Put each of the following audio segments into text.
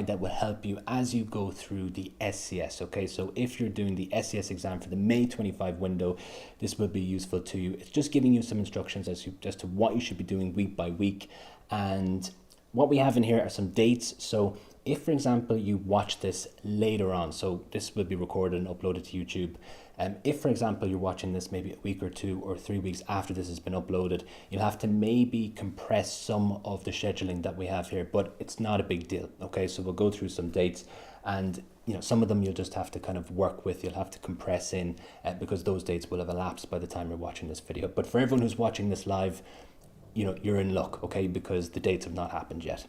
that will help you as you go through the SCS. Okay, so if you're doing the SCS exam for the May-25 window, this will be useful to you. It's just giving you some instructions as to what you should be doing week by week. And what we have in here are some dates. So if, for example, you watch this later on, so this will be recorded and uploaded to YouTube. If, for example, you're watching this maybe a week or 2 or 3 weeks after this has been uploaded, you'll have to maybe compress some of the scheduling that we have here, but it's not a big deal. Okay, so we'll go through some dates, and some of them you'll just have to kind of work with. You'll have to compress in because those dates will have elapsed by the time you're watching this video. But for everyone who's watching this live, you're in luck, okay, because the dates have not happened yet.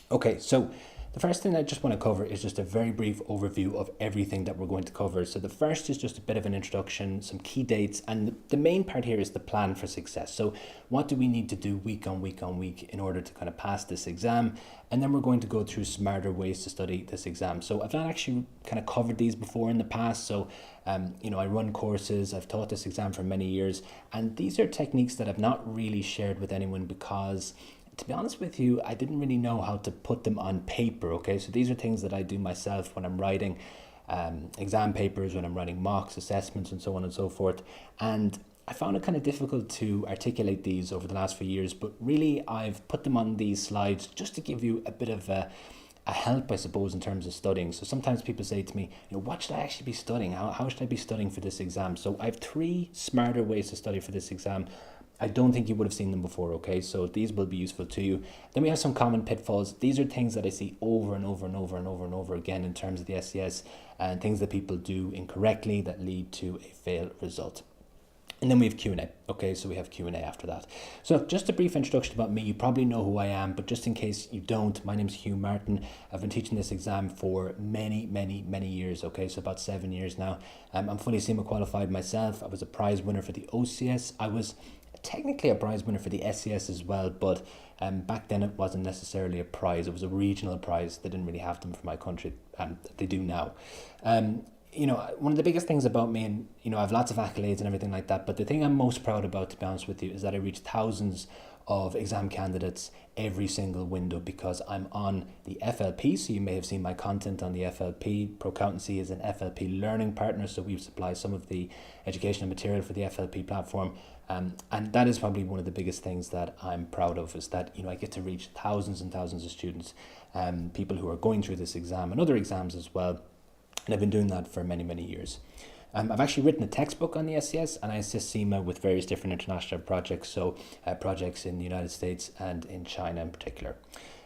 Okay, so the first thing I just want to cover is just a very brief overview of everything that we're going to cover. So the first is just a bit of an introduction, some key dates, and the main part here is the plan for success. So what do we need to do week on week on week in order to kind of pass this exam? And then we're going to go through smarter ways to study this exam. So I've not actually kind of covered these before in the past. So, I run courses, I've taught this exam for many years, and these are techniques that I've not really shared with anyone because, to be honest with you, I didn't really know how to put them on paper. Okay, so these are things that I do myself when I'm writing exam papers, when I'm writing mocks, assessments, and so on and so forth. And I found it kind of difficult to articulate these over the last few years, but really I've put them on these slides just to give you a bit of a help, I suppose, in terms of studying. So sometimes people say to me, what should I actually be studying? How should I be studying for this exam? So I have 3 smarter ways to study for this exam. I don't think you would have seen them before, okay? So these will be useful to you. Then we have some common pitfalls. These are things that I see over and over and over and over and over again in terms of the SCS, and things that people do incorrectly that lead to a failed result. And then we have Q&A. Okay, so we have Q&A after that. So just a brief introduction about me. You probably know who I am, but just in case you don't, my name is Hugh Martin. I've been teaching this exam for many, many, many years. Okay, so about 7 years now. I'm fully CIMA qualified myself. I was a prize winner for the OCS. I was technically a prize winner for the SCS as well, but back then it wasn't necessarily a prize. It was a regional prize. They didn't really have them for my country, and they do now. One of the biggest things about me, and I have lots of accolades and everything like that, but the thing I'm most proud about, to be honest with you, is that I reach thousands of exam candidates every single window because I'm on the FLP. So you may have seen my content on the FLP. ProCountancy is an FLP learning partner, so we supply some of the educational material for the FLP platform. And that is probably one of the biggest things that I'm proud of, is that I get to reach thousands and thousands of students, people who are going through this exam and other exams as well. And I've been doing that for many, many years. I've actually written a textbook on the SCS, and I assist CIMA with various different international projects, so projects in the United States and in China in particular.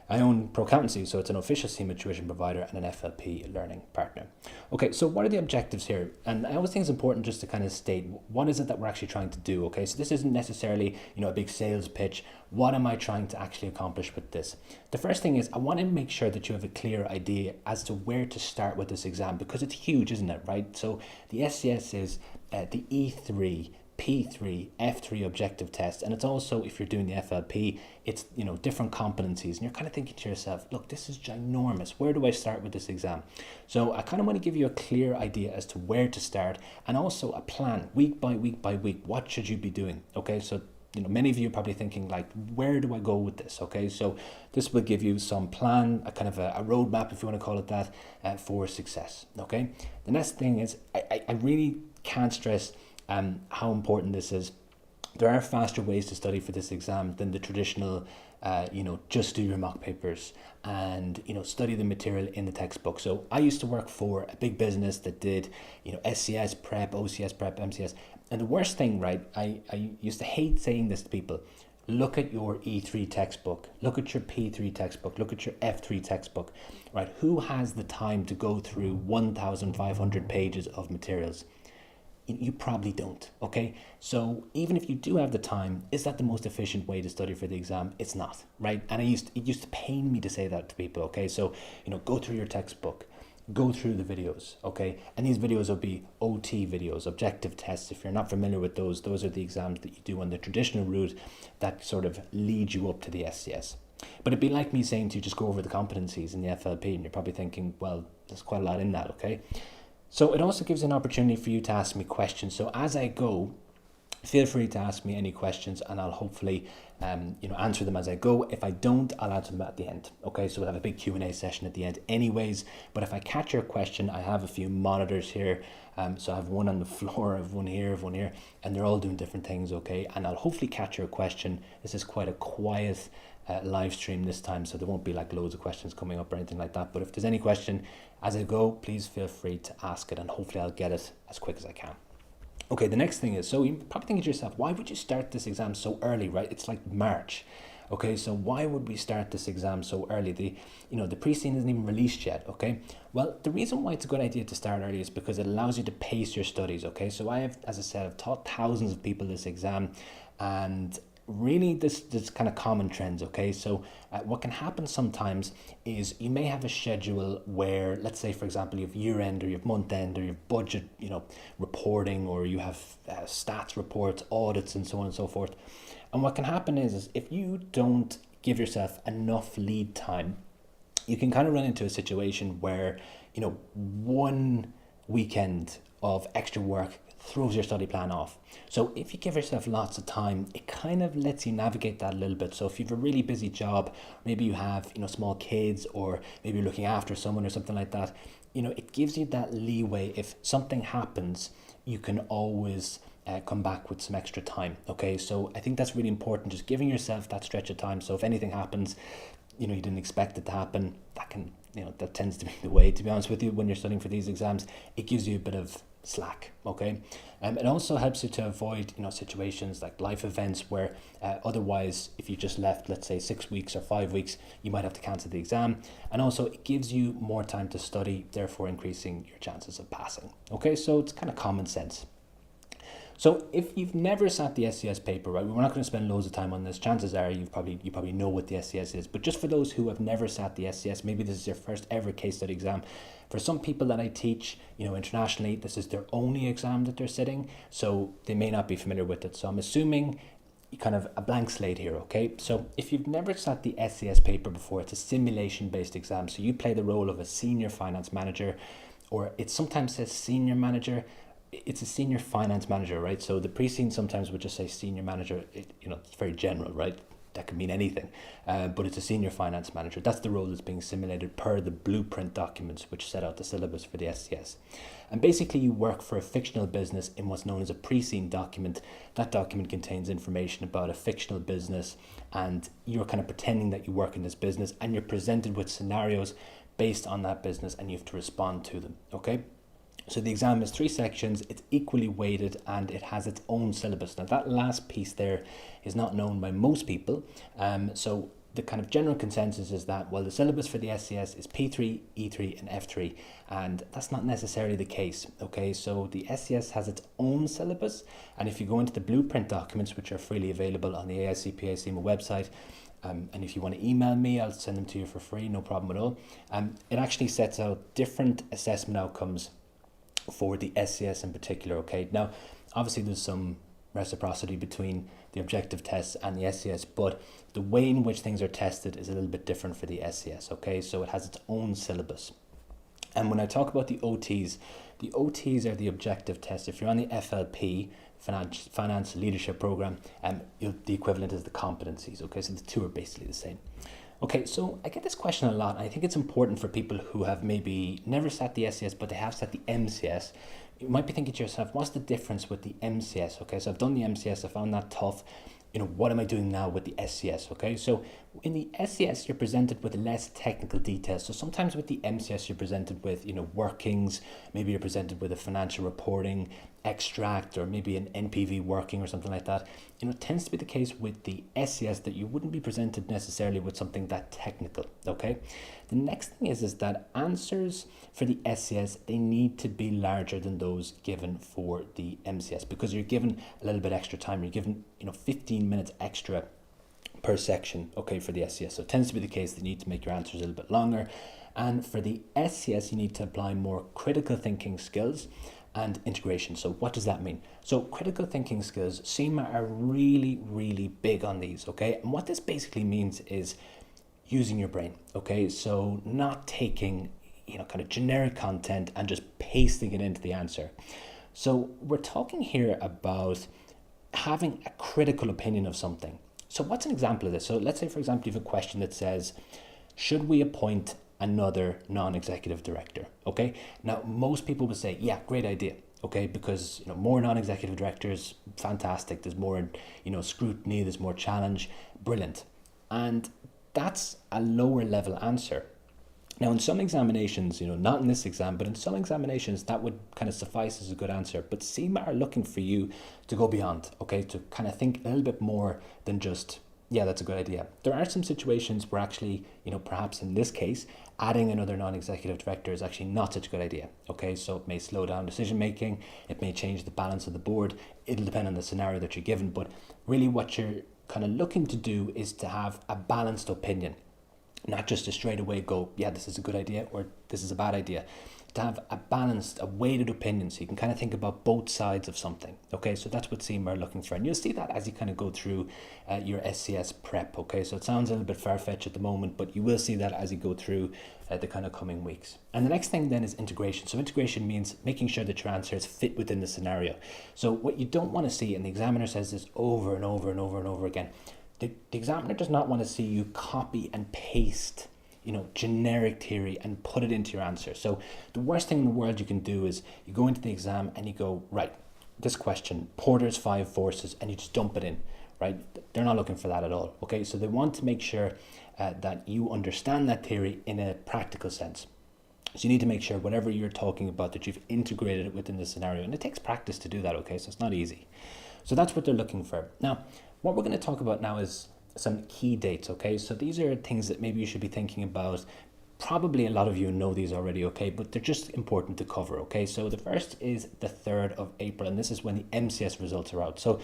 I own ProCountancy, so it's an official CIMA tuition provider and an FLP learning partner. Okay, so what are the objectives here? And I always think it's important just to kind of state, what is it that we're actually trying to do? Okay, so this isn't necessarily, a big sales pitch. What am I trying to actually accomplish with this? The first thing is I want to make sure that you have a clear idea as to where to start with this exam, because it's huge, isn't it, right? So the SCS is the E3, P3, F3 objective test, and it's also, if you're doing the FLP, it's different competencies, and you're kind of thinking to yourself, look, this is ginormous. Where do I start with this exam? So I kind of want to give you a clear idea as to where to start, and also a plan week by week by week. What should you be doing? Okay, so many of you are probably thinking, like, where do I go with this? Okay, so this will give you some plan, a kind of a roadmap, if you want to call it that, for success. Okay, the next thing is I really can't stress how important this is. There are faster ways to study for this exam than the traditional, just do your mock papers and, study the material in the textbook. So I used to work for a big business that did, SCS prep, OCS prep, MCS. And the worst thing, right, I used to hate saying this to people. Look at your E3 textbook, look at your P3 textbook, look at your F3 textbook, right? Who has the time to go through 1,500 pages of materials? You probably don't, okay? So even if you do have the time, is that the most efficient way to study for the exam? It's not, right? And it used to pain me to say that to people, okay? So, go through your textbook, go through the videos, okay? And these videos will be OT videos, objective tests. If you're not familiar with those are the exams that you do on the traditional route that sort of lead you up to the SCS. But it'd be like me saying to you, just go over the competencies in the FLP, and you're probably thinking, well, there's quite a lot in that, okay? So it also gives an opportunity for you to ask me questions. So as I go, Feel free to ask me any questions and I'll hopefully answer them as I go. If I don't, I'll answer them at the end. Okay, so we'll have a big Q&A session at the end anyways. But if I catch your question, I have a few monitors here. So I have one on the floor, I have one here, and they're all doing different things, okay? And I'll hopefully catch your question. This is quite a quiet live stream this time, so there won't be like loads of questions coming up or anything like that. But if there's any question as I go, please feel free to ask it and hopefully I'll get it as quick as I can. Okay, the next thing is, so you're probably thinking to yourself, why would you start this exam so early, right? It's like March. Okay, so why would we start this exam so early? The pre-scene isn't even released yet, okay? Well, the reason why it's a good idea to start early is because it allows you to pace your studies, okay? So I have, as I said, I've taught thousands of people this exam, and really this kind of common trends, okay? So what can happen sometimes is you may have a schedule where, let's say for example, you have year end or you have month end or you have budget reporting, or you have stats reports, audits, and so on and so forth. And what can happen is if you don't give yourself enough lead time, you can kind of run into a situation where one weekend of extra work throws your study plan off. So if you give yourself lots of time, it kind of lets you navigate that a little bit. So if you have a really busy job, maybe you have small kids, or maybe you're looking after someone or something like that, it gives you that leeway. If something happens, you can always come back with some extra time. Okay, so I think that's really important, just giving yourself that stretch of time. So if anything happens, you didn't expect it to happen, that tends to be the way, to be honest with you, when you're studying for these exams. It gives you a bit of slack, okay? It also helps you to avoid situations like life events where otherwise, if you just left, let's say 6 weeks or 5 weeks, you might have to cancel the exam. And also it gives you more time to study, therefore increasing your chances of passing. Okay, so it's kind of common sense. So if you've never sat the SCS paper, right, we're not going to spend loads of time on this. Chances are you probably know what the SCS is. But just for those who have never sat the SCS, maybe this is your first ever case study exam. For some people that I teach, internationally, this is their only exam that they're sitting, so they may not be familiar with it. So I'm assuming kind of a blank slate here, okay? So if you've never sat the SCS paper before, it's a simulation-based exam. So you play the role of a senior finance manager, or it sometimes says senior manager. It's a senior finance manager, right? So the pre-scene sometimes would just say senior manager. It's very general, right? That can mean anything, but it's a senior finance manager. That's the role that's being simulated per the blueprint documents which set out the syllabus for the SCS. And basically you work for a fictional business in what's known as a pre-scene document. That document contains information about a fictional business, and you're kind of pretending that you work in this business, and you're presented with scenarios based on that business, and you have to respond to them, okay? So the exam is 3 sections, it's equally weighted, and it has its own syllabus. Now that last piece there is not known by most people. So the kind of general consensus is that, well, the syllabus for the SCS is P3, E3 and F3, and that's not necessarily the case. Okay, so the SCS has its own syllabus, and if you go into the blueprint documents, which are freely available on the AICPA CIMA website, and if you want to email me, I'll send them to you for free, no problem at all. It actually sets out different assessment outcomes for the SCS in particular, okay? Now, obviously there's some reciprocity between the objective tests and the SCS, but the way in which things are tested is a little bit different for the SCS, okay? So it has its own syllabus. And when I talk about the OTs are the objective tests. If you're on the FLP, Finance Leadership Program, the equivalent is the competencies, okay? So the two are basically the same. Okay, so I get this question a lot, and I think it's important for people who have maybe never sat the SCS, but they have sat the MCS. You might be thinking to yourself, what's the difference with the MCS? Okay, so I've done the MCS, I found that tough. What am I doing now with the SCS? Okay, so in the SCS, you're presented with less technical details. So sometimes with the MCS, you're presented with, workings, maybe you're presented with a financial reporting extract, or maybe an NPV working or something like that. It tends to be the case with the SCS that you wouldn't be presented necessarily with something that technical, okay? The next thing is that answers for the SCS, they need to be larger than those given for the MCS, because you're given a little bit extra time. You're given, 15 minutes extra per section, okay, for the SCS. So it tends to be the case that you need to make your answers a little bit longer. And for the SCS, you need to apply more critical thinking skills and integration. So what does that mean? So critical thinking skills, CIMA are really, really big on these, okay? And what this basically means is using your brain, okay? So not taking, kind of generic content and just pasting it into the answer. So we're talking here about having a critical opinion of something. So what's an example of this? So let's say, for example, you have a question that says, should we appoint another non-executive director? Okay. Now, most people would say, yeah, great idea. Okay, because more non-executive directors, fantastic. There's more, scrutiny. There's more challenge. Brilliant. And that's a lower level answer. Now, in some examinations, not in this exam, but in some examinations, that would kind of suffice as a good answer. But CIMA are looking for you to go beyond, okay, to kind of think a little bit more than just, yeah, that's a good idea. There are some situations where actually, perhaps in this case, adding another non-executive director is actually not such a good idea, okay? So it may slow down decision making, it may change the balance of the board, it'll depend on the scenario that you're given, but really what you're kind of looking to do is to have a balanced opinion. Not just to straight away go, yeah, this is a good idea or this is a bad idea. To have a balanced, a weighted opinion so you can kind of think about both sides of something. Okay, so that's what CIMA are looking for. And you'll see that as you kind of go through your SCS prep. Okay, so it sounds a little bit far-fetched at the moment, but you will see that as you go through the kind of coming weeks. And the next thing then is integration. So integration means making sure that your answers fit within the scenario. So what you don't want to see, and the examiner says this over and over and over and over again, the examiner does not want to see you copy and paste, generic theory and put it into your answer. So the worst thing in the world you can do is you go into the exam and you go, right, this question, Porter's 5 forces, and you just dump it in, right? They're not looking for that at all, okay? So they want to make sure that you understand that theory in a practical sense. So you need to make sure whatever you're talking about that you've integrated it within the scenario, and it takes practice to do that, okay? So it's not easy. So that's what they're looking for. Now, what we're going to talk about now is some key dates, okay? So these are things that maybe you should be thinking about. Probably a lot of you know these already, okay? But they're just important to cover, okay? So the first is the 3rd of April, and this is when the MCS results are out. So,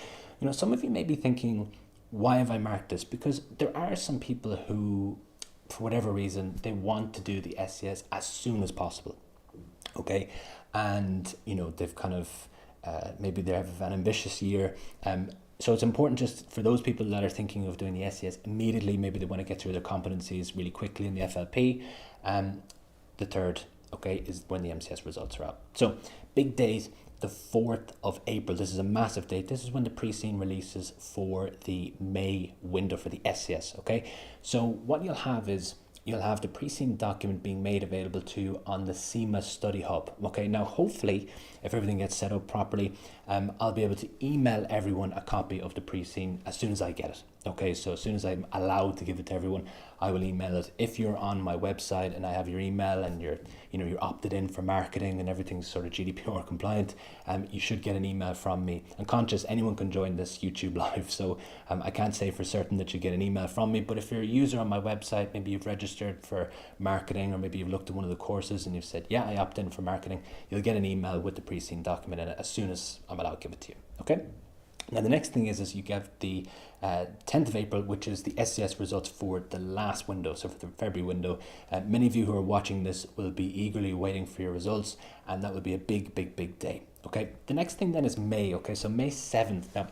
some of you may be thinking, why have I marked this? Because there are some people who, for whatever reason, they want to do the SCS as soon as possible, okay? And, they've kind of, maybe they have an ambitious year, so it's important just for those people that are thinking of doing the SCS immediately, maybe they want to get through their competencies really quickly in the FLP. The 3rd, okay, is when the MCS results are out. So big date, the 4th of April. This is a massive date. This is when the pre-scene releases for the May window for the SCS, okay? So what you'll have is you'll have the pre-scene document being made available to you on the CIMA Study Hub. Okay, now hopefully, if everything gets set up properly, I'll be able to email everyone a copy of the pre-scene as soon as I get it. Okay, so as soon as I'm allowed to give it to everyone, I will email it. If you're on my website and I have your email and you're opted in for marketing and everything's sort of GDPR compliant, you should get an email from me. I'm conscious anyone can join this YouTube live, so I can't say for certain that you get an email from me, but if you're a user on my website, maybe you've registered for marketing or maybe you've looked at one of the courses and you've said, yeah, I opt in for marketing, you'll get an email with the pre-scene document in it as soon as I'm allowed to give it to you, okay? Now the next thing is you get the 10th of April, which is the SCS results for the last window, so for the February window. Many of you who are watching this will be eagerly waiting for your results, and that will be a big day. Okay, the next thing then is May. Okay, so May 7th. Now,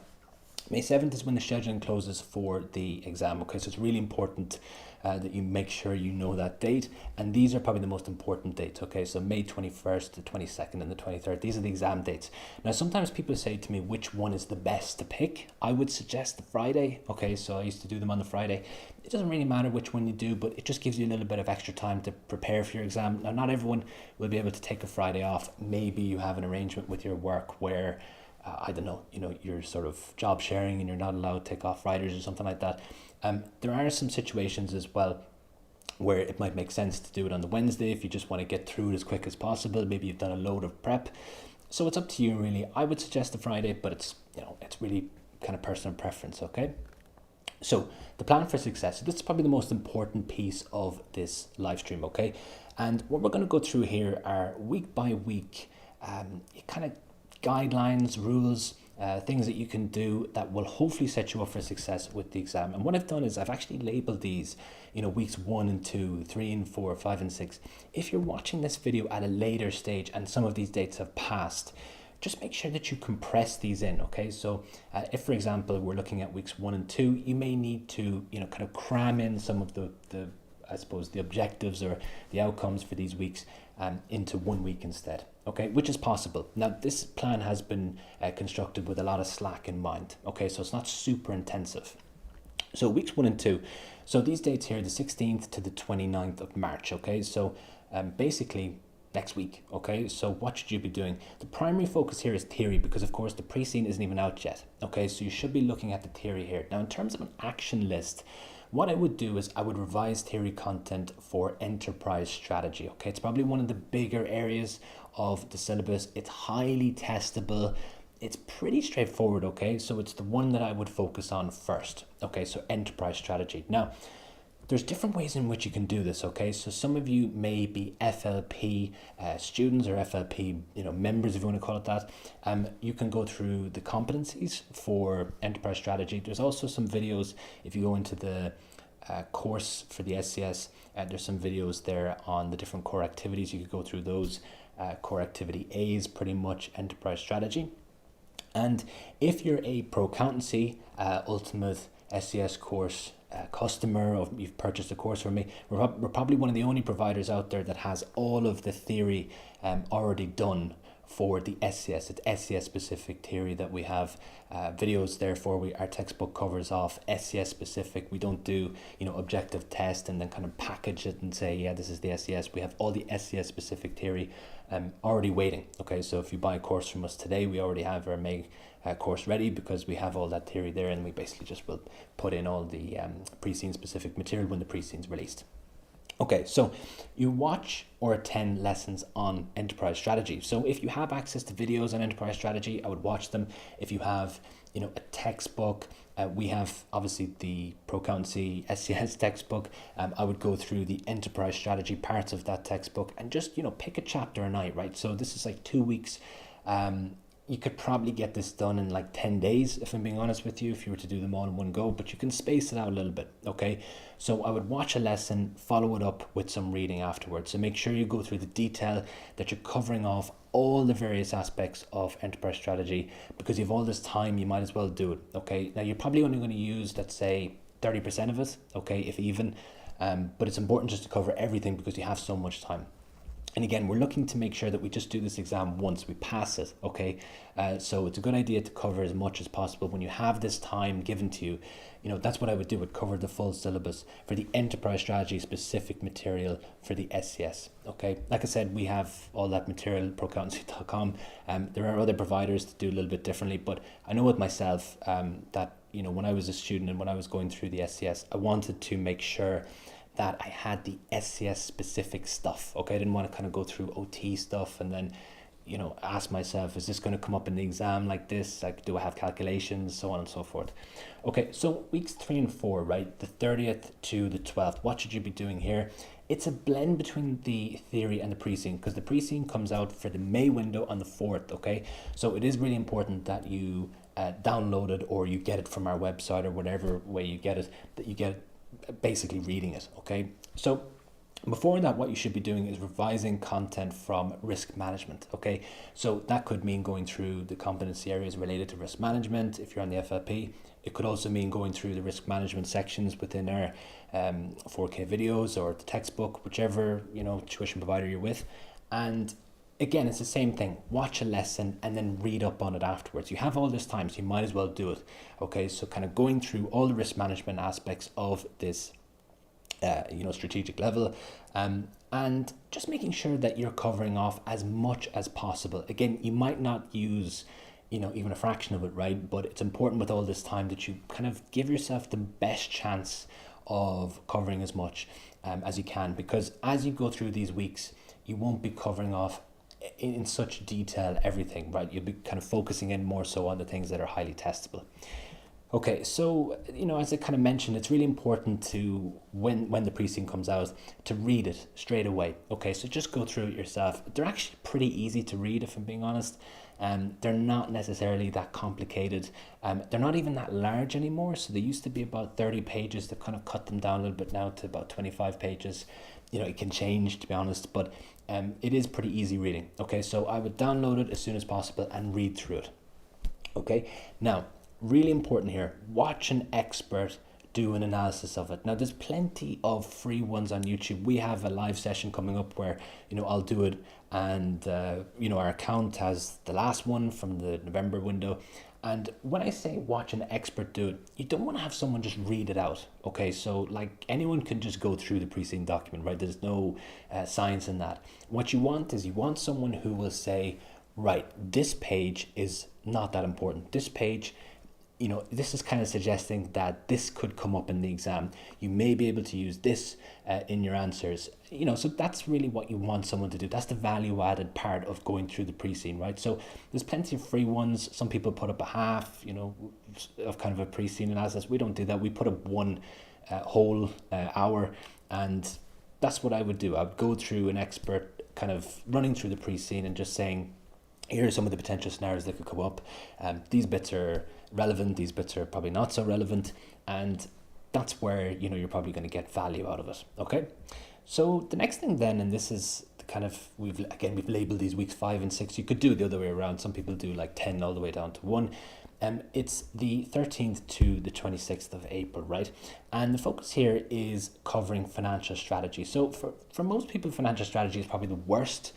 May 7th is when the scheduling closes for the exam. Okay, so it's really important that you make sure you know that date, and these are probably the most important dates. Okay, so May 21st, the 22nd, and the 23rd. These are the exam dates. Now, sometimes people say to me, which one is the best to pick? I would suggest the Friday. Okay, so I used to do them on the Friday. It doesn't really matter which one you do, but it just gives you a little bit of extra time to prepare for your exam. Now, not everyone will be able to take a Friday off. Maybe you have an arrangement with your work where I don't know, you're sort of job sharing and you're not allowed to take off Fridays or something like that. There are some situations as well where it might make sense to do it on the Wednesday if you just want to get through it as quick as possible. Maybe you've done a load of prep. So it's up to you really. I would suggest the Friday, but it's really kind of personal preference, okay? So the plan for success. So this is probably the most important piece of this live stream, okay? And what we're going to go through here are week by week kind of guidelines, rules, things that you can do that will hopefully set you up for success with the exam. And what I've done is I've actually labeled these, weeks 1 and 2, 3 and 4, 5 and 6. If you're watching this video at a later stage and some of these dates have passed, just make sure that you compress these in, okay? So if, for example, we're looking at weeks 1 and 2, you may need to, kind of cram in some of the I suppose, the objectives or the outcomes for these weeks into 1 week instead, okay, which is possible. Now, this plan has been constructed with a lot of slack in mind, okay, so it's not super intensive. So weeks 1 and 2, so these dates here, the 16th to the 29th of March, okay, so basically next week, okay, so what should you be doing? The primary focus here is theory, because of course the pre-scene isn't even out yet, okay, so you should be looking at the theory here. Now, in terms of an action list, what I would do is I would revise theory content for enterprise strategy, okay? It's probably one of the bigger areas of the syllabus. It's highly testable. It's pretty straightforward, okay? So it's the one that I would focus on first, okay? So enterprise strategy. Now, there's different ways in which you can do this, okay? So some of you may be FLP students or FLP, members, if you want to call it that. You can go through the competencies for enterprise strategy. There's also some videos, if you go into the course for the SCS, there's some videos there on the different core activities. You could go through those. Core activity A is pretty much enterprise strategy. And if you're a pro accountancy ultimate SCS course customer, or you've purchased a course from me, we're probably one of the only providers out there that has all of the theory already done for the SCS. It's SCS specific theory that we have videos. Therefore, our textbook covers off SCS specific. We don't do objective test and then kind of package it and say, yeah, this is the SCS. We have all the SCS specific theory already waiting. Okay, so if you buy a course from us today, we already have our May course ready, because we have all that theory there, and we basically just will put in all the pre-scene specific material when the pre-scene's released. Okay, so you watch or attend lessons on enterprise strategy. So if you have access to videos on enterprise strategy, I would watch them. If you have, a textbook, we have obviously the Pro Accountancy SCS textbook. I would go through the enterprise strategy parts of that textbook and just, pick a chapter a night, right? So this is like 2 weeks. You could probably get this done in like 10 days, if I'm being honest with you, if you were to do them all in one go, but you can space it out a little bit, okay? So I would watch a lesson, follow it up with some reading afterwards. So make sure you go through the detail, that you're covering off all the various aspects of enterprise strategy, because you have all this time, you might as well do it, okay? Now, you're probably only going to use, let's say, 30% of it, okay, if even, but it's important just to cover everything because you have so much time. And again, we're looking to make sure that we just do this exam once, we pass it, okay? So it's a good idea to cover as much as possible. When you have this time given to you, that's what I would do, would cover the full syllabus for the enterprise strategy specific material for the SCS, okay? Like I said, we have all that material, proaccountancy.com. There are other providers that do a little bit differently, but I know with myself that, when I was a student and when I was going through the SCS, I wanted to make sure that I had the SCS specific stuff, okay? I didn't want to kind of go through OT stuff and then, ask myself, is this going to come up in the exam like this? Like, do I have calculations, so on and so forth? Okay, so weeks 3 and 4, right? The 30th to the 12th, what should you be doing here? It's a blend between the theory and the pre-scene, because the pre-scene comes out for the May window on the 4th, okay? So it is really important that you download it, or you get it from our website, or whatever way you get it, that you get basically reading it, okay? So before that, what you should be doing is revising content from risk management, okay? So that could mean going through the competency areas related to risk management if you're on the FLP. It could also mean going through the risk management sections within our 4K videos or the textbook, whichever tuition provider you're with. And again, it's the same thing. Watch a lesson and then read up on it afterwards. You have all this time, so you might as well do it. Okay, so kind of going through all the risk management aspects of this, strategic level, and just making sure that you're covering off as much as possible. Again, you might not use, even a fraction of it, right? But it's important with all this time that you kind of give yourself the best chance of covering as much as you can, because as you go through these weeks, you won't be covering off in such detail everything, right? You'll be kind of focusing in more so on the things that are highly testable. Okay, so as I kind of mentioned, it's really important to when the pre-scene comes out to read it straight away. Okay, so just go through it yourself. They're actually pretty easy to read, if I'm being honest. They're not necessarily that complicated. They're not even that large anymore. So they used to be about 30 pages. They've kind of cut them down a little bit now to about 25 pages. It can change, to be honest, but it is pretty easy reading. Okay, so I would download it as soon as possible and read through it. Okay, now, really important here, watch an expert do an analysis of it. Now, there's plenty of free ones on YouTube. We have a live session coming up where, I'll do it, and, our account has the last one from the November window. And when I say watch an expert do it, you don't want to have someone just read it out, okay? So like anyone can just go through the pre-seen document, right? There's no science in that. What you want is someone who will say, right, this page is not that important. This page, this is kind of suggesting that this could come up in the exam. You may be able to use this in your answers. So that's really what you want someone to do. That's the value added part of going through the pre-seen, right? So there's plenty of free ones. Some people put up a half, of kind of a pre-seen analysis. We don't do that. We put up one whole hour, and that's what I would do. I would go through an expert kind of running through the pre-seen and just saying, here are some of the potential scenarios that could come up. These bits are relevant, these bits are probably not so relevant, and that's where you're probably going to get value out of it. Okay, so the next thing then, and this is the kind of we've labeled these weeks 5 and 6. You could do it the other way around. Some people do like 10 all the way down to 1. It's the 13th to the 26th of April, right? And the focus here is covering financial strategy. So for most people, financial strategy is probably the worst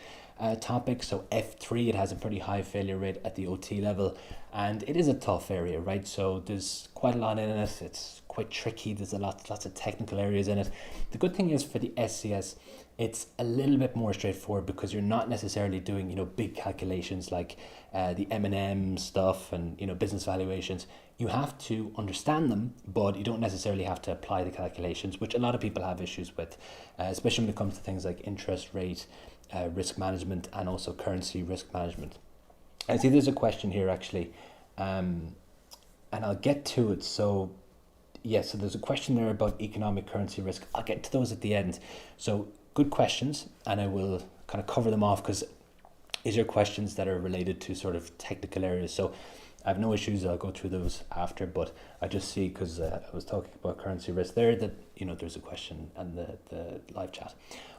topic. So F3, it has a pretty high failure rate at the OT level, and it is a tough area, right? So there's quite a lot in it. It's quite tricky. There's lots of technical areas in it. The good thing is for the SCS, it's a little bit more straightforward because you're not necessarily doing big calculations like the M&M stuff and business valuations. You have to understand them, but you don't necessarily have to apply the calculations, which a lot of people have issues with, especially when it comes to things like interest rate, risk management, and also currency risk management. I see there's a question here actually, and I'll get to it. So so there's a question there about economic currency risk. I'll get to those at the end. So good questions, and I will kind of cover them off because these are questions that are related to sort of technical areas. So I have no issues. I'll go through those after, but I just see, because I was talking about currency risk there, that there's a question and the live chat.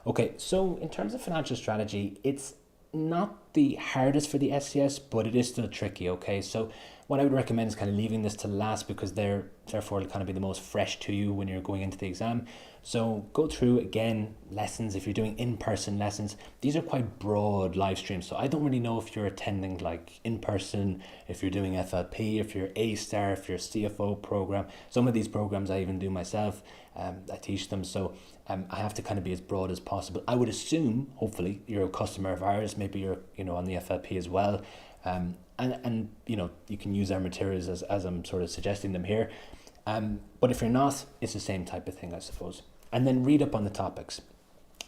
Okay, so in terms of financial strategy, it's not the hardest for the SCS, but it is still tricky. Okay, so what I would recommend is kind of leaving this to last, because therefore it'll kind of be the most fresh to you when you're going into the exam. So go through again lessons. If you're doing in-person lessons, these are quite broad live streams, so I don't really know if you're attending like in person, if you're doing FLP, if you're A-Star, if you're CFO program. Some of these programs I even do myself. I teach them, so I have to kind of be as broad as possible. I would assume, hopefully, you're a customer of ours. Maybe you're on the FLP as well, and you can use our materials as I'm sort of suggesting them here. But if you're not, it's the same type of thing, I suppose. And then read up on the topics.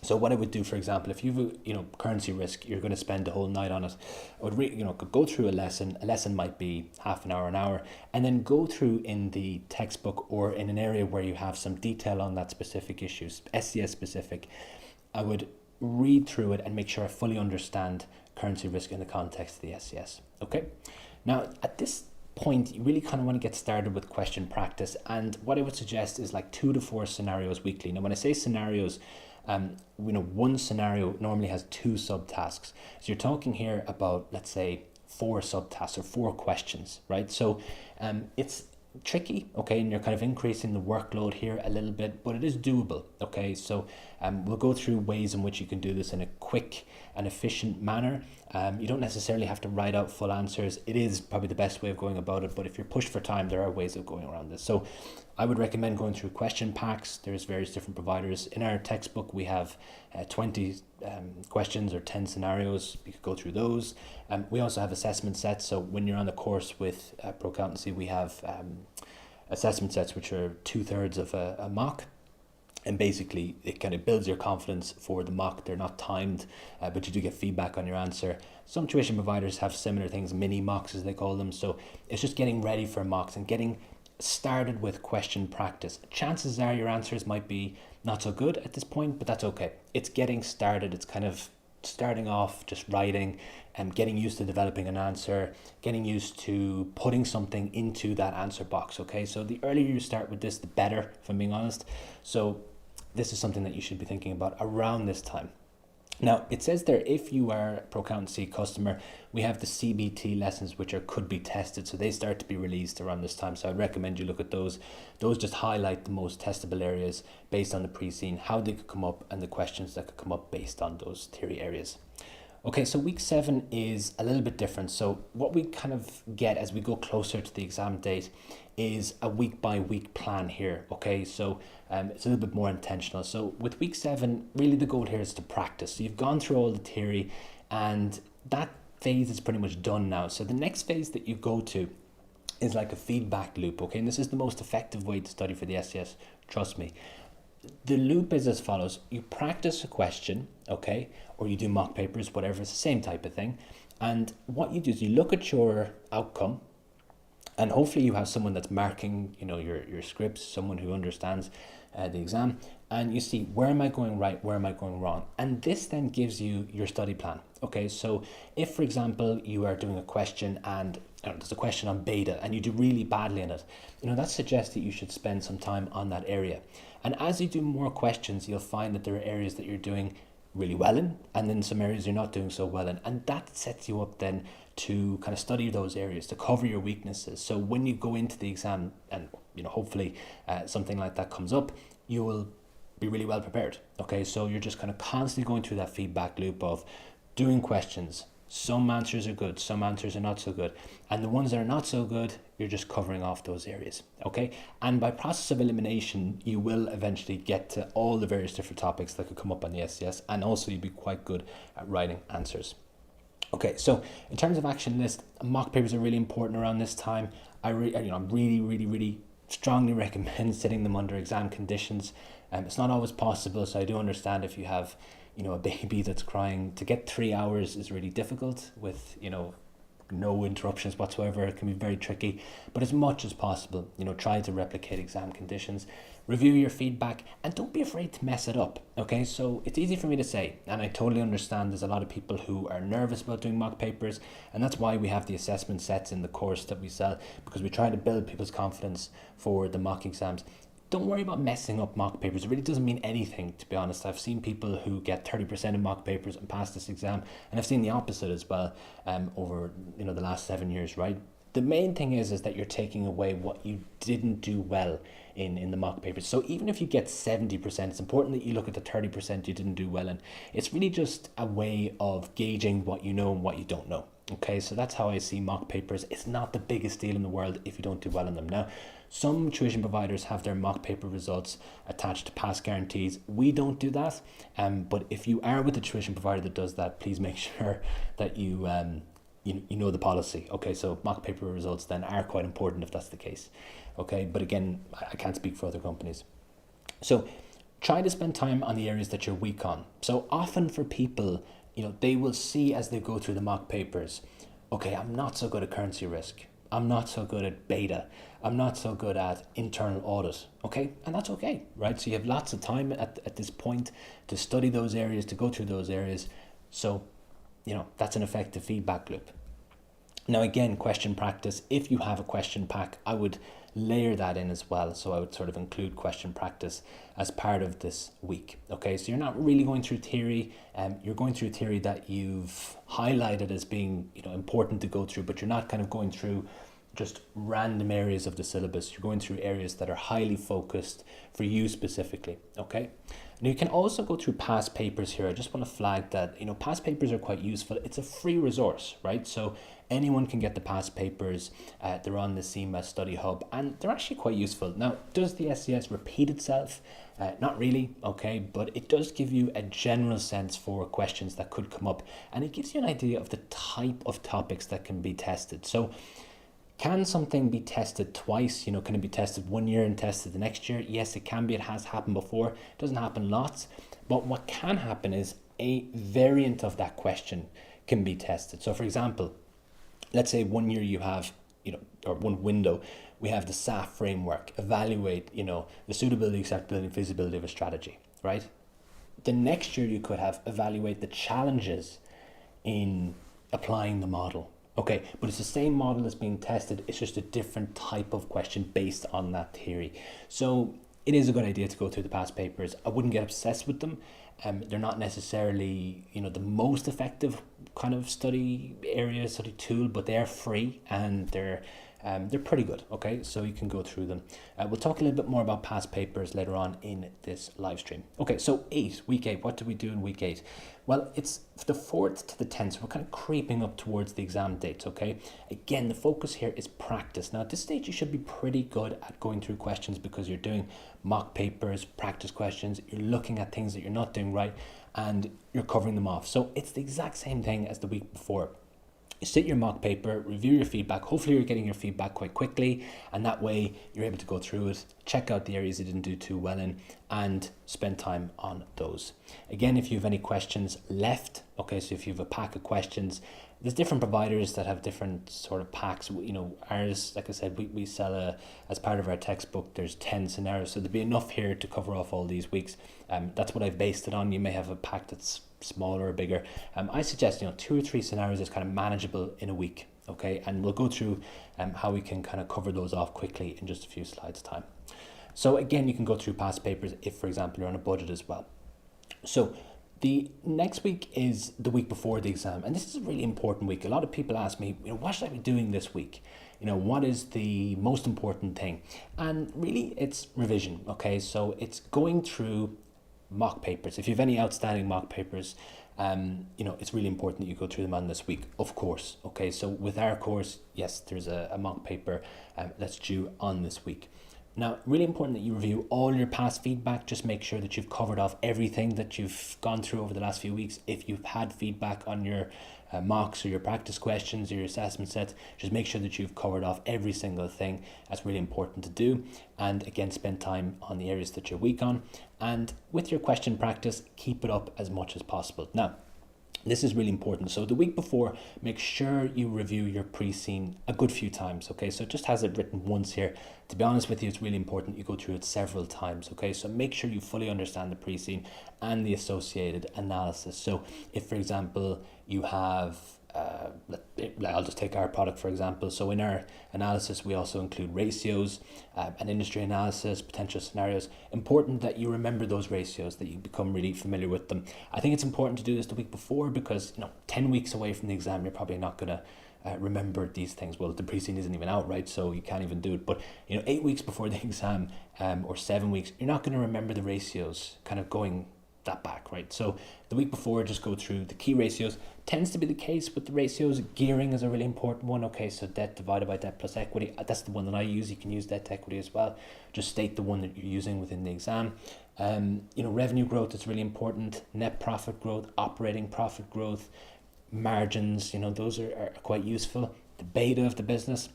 So what I would do, for example, if you've currency risk, you're going to spend the whole night on it. I would go through a lesson. A lesson might be half an hour, and then go through in the textbook or in an area where you have some detail on that specific issue, SCS specific. I would read through it and make sure I fully understand currency risk in the context of the SCS. Okay. Now at this point, you really kind of want to get started with question practice, and what I would suggest is like 2 to 4 scenarios weekly. Now when I say scenarios, one scenario normally has 2 subtasks. So you're talking here about, let's say, 4 subtasks or 4 questions, right? So it's tricky, okay, and you're kind of increasing the workload here a little bit, but it is doable, okay? So we'll go through ways in which you can do this in a quick and efficient manner. You don't necessarily have to write out full answers. It is probably the best way of going about it, but if you're pushed for time, there are ways of going around this. So I would recommend going through question packs. There's various different providers. In our textbook, we have 20 questions or 10 scenarios. You could go through those. We also have assessment sets. So when you're on the course with Pro Accountancy, we have assessment sets, which are 2/3 of a mock. And basically, it kind of builds your confidence for the mock. They're not timed, but you do get feedback on your answer. Some tuition providers have similar things, mini mocks as they call them. So it's just getting ready for mocks and getting started with question practice. Chances are your answers might be not so good at this point, but that's okay. It's getting started. It's kind of starting off just writing and getting used to developing an answer, getting used to putting something into that answer box. Okay, so the earlier you start with this, the better, if I'm being honest. So this is something that you should be thinking about around this time. Now, it says there, if you are a ProAccountancy customer, we have the CBT lessons, which could be tested. So they start to be released around this time. So I'd recommend you look at those. Those just highlight the most testable areas based on the pre-seen, how they could come up, and the questions that could come up based on those theory areas. Okay, so week 7 is a little bit different. So what we kind of get as we go closer to the exam date is a week by week plan here. Okay, so it's a little bit more intentional. So with week 7, really the goal here is to practice. So you've gone through all the theory, and that phase is pretty much done now. So the next phase that you go to is like a feedback loop. Okay, and this is the most effective way to study for the SCS, trust me. The loop is as follows: you practice a question, okay, or you do mock papers, whatever, it's the same type of thing. And what you do is you look at your outcome, and hopefully you have someone that's marking, your scripts, someone who understands the exam, and you see, where am I going right, where am I going wrong? And this then gives you your study plan. Okay, so if, for example, you are doing a question and there's a question on beta and you do really badly in it, that suggests that you should spend some time on that area. And as you do more questions, you'll find that there are areas that you're doing really well in, and then some areas you're not doing so well in. And that sets you up then to kind of study those areas, to cover your weaknesses. So when you go into the exam and, hopefully something like that comes up, you will be really well prepared. Okay, so you're just kind of constantly going through that feedback loop of doing questions. Some answers are good, some answers are not so good. And the ones that are not so good, you're just covering off those areas, okay? And by process of elimination, you will eventually get to all the various different topics that could come up on the SCS, and also you'll be quite good at writing answers. Okay, so in terms of action list, mock papers are really important around this time. I really strongly recommend setting them under exam conditions. It's not always possible, so I do understand if you have a baby that's crying. To get 3 hours is really difficult with, no interruptions whatsoever. It can be very tricky, but as much as possible, try to replicate exam conditions. Review your feedback, and don't be afraid to mess it up. Okay, so it's easy for me to say, and I totally understand there's a lot of people who are nervous about doing mock papers, and that's why we have the assessment sets in the course that we sell, because we try to build people's confidence for the mock exams. Don't worry about messing up mock papers. It really doesn't mean anything, to be honest. I've seen people who get 30% in mock papers and pass this exam, and I've seen the opposite as well over the last 7 years, right? The main thing is that you're taking away what you didn't do well in the mock papers. So even if you get 70%, it's important that you look at the 30% you didn't do well in. It's really just a way of gauging what you know and what you don't know. Okay, so that's how I see mock papers. It's not the biggest deal in the world if you don't do well in them. Now, some tuition providers have their mock paper results attached to pass guarantees. We don't do that, but if you are with a tuition provider that does that, please make sure that you know the policy. Okay, so mock paper results then are quite important if that's the case. Okay, but again, I can't speak for other companies. So try to spend time on the areas that you're weak on. So often for people, they will see as they go through the mock papers, okay, I'm not so good at currency risk. I'm not so good at beta. I'm not so good at internal audit. Okay, and that's okay, right? So you have lots of time at this point to study those areas, to go through those areas. So, that's an effective feedback loop. Now again, question practice. If you have a question pack, I would layer that in as well. So I would sort of include question practice as part of this week. Okay, so you're not really going through theory, you're going through theory that you've highlighted as being important to go through, but you're not kind of going through just random areas of the syllabus. You're going through areas that are highly focused for you specifically. Okay, now you can also go through past papers here. I just want to flag that past papers are quite useful. It's a free resource, right? So anyone can get the past papers. They're on the CIMA Study Hub, and they're actually quite useful. Now, does the SCS repeat itself? Not really, okay, but it does give you a general sense for questions that could come up, and it gives you an idea of the type of topics that can be tested. So can something be tested twice? Can it be tested 1 year and tested the next year? Yes, it can be. It has happened before. It doesn't happen lots, but what can happen is a variant of that question can be tested. So for example, let's say 1 year you have, or one window, we have the SAF framework, evaluate, the suitability, acceptability, and feasibility of a strategy, right? The next year you could have evaluate the challenges in applying the model. Okay, but it's the same model that's being tested. It's just a different type of question based on that theory. So it is a good idea to go through the past papers. I wouldn't get obsessed with them. They're not necessarily, the most effective kind of study tool, but they're free and they're pretty good. Okay, so you can go through them. We'll talk a little bit more about past papers later on in this live stream. Okay, so week 8. What did we do in week 8? Well, it's the 4th to the 10th. So we're kind of creeping up towards the exam dates. Okay, again, the focus here is practice. Now, at this stage, you should be pretty good at going through questions because you're doing mock papers, practice questions. You're looking at things that you're not doing right, and you're covering them off. So it's the exact same thing as the week before. You sit your mock paper, review your feedback. Hopefully you're getting your feedback quite quickly, and that way you're able to go through it, check out the areas you didn't do too well in, and spend time on those. Again, if you have any questions left, okay, so if you have a pack of questions, there's different providers that have different sort of packs. Ours, like I said, we sell as part of our textbook, there's 10 scenarios, so there'll be enough here to cover off all these weeks. That's what I've based it on. You may have a pack that's smaller or bigger. I suggest 2 or 3 scenarios is kind of manageable in a week. Okay, and we'll go through how we can kind of cover those off quickly in just a few slides time. So again, you can go through past papers if, for example, you're on a budget as well. So the next week is the week before the exam, and this is a really important week. A lot of people ask me, what should I be doing this week? What is the most important thing? And really, it's revision. Okay, so it's going through mock papers. If you have any outstanding mock papers, it's really important that you go through them on this week, of course. Okay, so with our course, yes, there's a mock paper that's due on this week. Now, really important that you review all your past feedback. Just make sure that you've covered off everything that you've gone through over the last few weeks. If you've had feedback on your mocks or your practice questions or your assessment sets, just make sure that you've covered off every single thing. That's really important to do. And again, spend time on the areas that you're weak on. And with your question practice, keep it up as much as possible. Now, this is really important. So the week before, make sure you review your pre-scene a good few times, okay? So it just has it written once here. To be honest with you, it's really important you go through it several times, okay? So make sure you fully understand the pre-scene and the associated analysis. So if, for example, you have, I'll just take our product, for example. So in our analysis, we also include ratios, and industry analysis, potential scenarios. Important that you remember those ratios, that you become really familiar with them. I think it's important to do this the week before because 10 weeks away from the exam, you're probably not going to remember these things. Well, the pre-scene isn't even out, right? So you can't even do it. But 8 weeks before the exam, or 7 weeks, you're not going to remember the ratios kind of going that back, right? So the week before, just go through the key ratios. Tends to be the case with the ratios. Gearing is a really important one. Okay, so debt divided by debt plus equity. That's the one that I use. You can use debt to equity as well. Just state the one that you're using within the exam. Revenue growth is really important. Net profit growth, operating profit growth, margins. Those are quite useful. The beta of the business.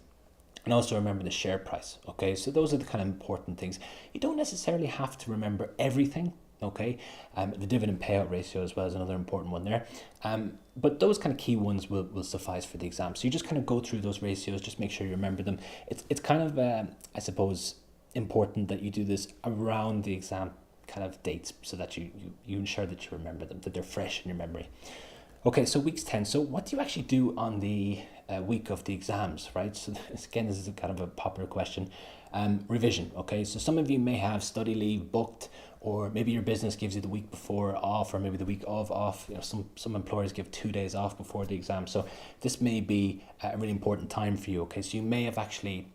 And also remember the share price. Okay, so those are the kind of important things. You don't necessarily have to remember everything. Okay, the dividend payout ratio as well is another important one there. But those kind of key ones will suffice for the exam. So you just kind of go through those ratios, just make sure you remember them. It's kind of, I suppose, important that you do this around the exam kind of dates so that you ensure that you remember them, that they're fresh in your memory. Okay, so week's 10. So what do you actually do on the week of the exams, right? So this is a kind of a popular question. Revision, okay? So some of you may have study leave booked, or maybe your business gives you the week before off, or maybe the week of off. Some employers give 2 days off before the exam. So this may be a really important time for you, okay? So you may have actually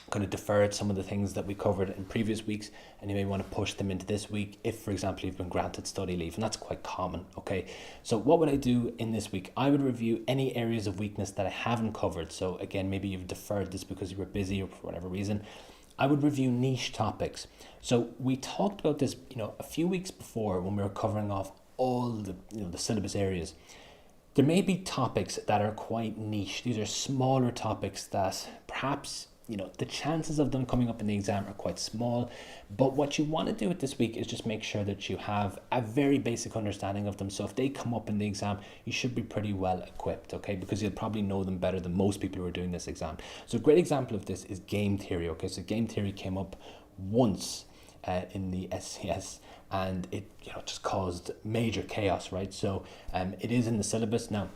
kind of deferred some of the things that we covered in previous weeks, and you may want to push them into this week if, for example, you've been granted study leave, and that's quite common, okay? So what would I do in this week? I would review any areas of weakness that I haven't covered. So again, maybe you've deferred this because you were busy or for whatever reason. I would review niche topics. So we talked about this, a few weeks before when we were covering off all the, the syllabus areas. There may be topics that are quite niche. These are smaller topics that perhaps the chances of them coming up in the exam are quite small, but what you want to do with this week is just make sure that you have a very basic understanding of them. So if they come up in the exam, you should be pretty well equipped, okay? Because you'll probably know them better than most people who are doing this exam. So a great example of this is game theory, okay? So game theory came up once in the SCS, and it just caused major chaos, right? So it is in the syllabus now.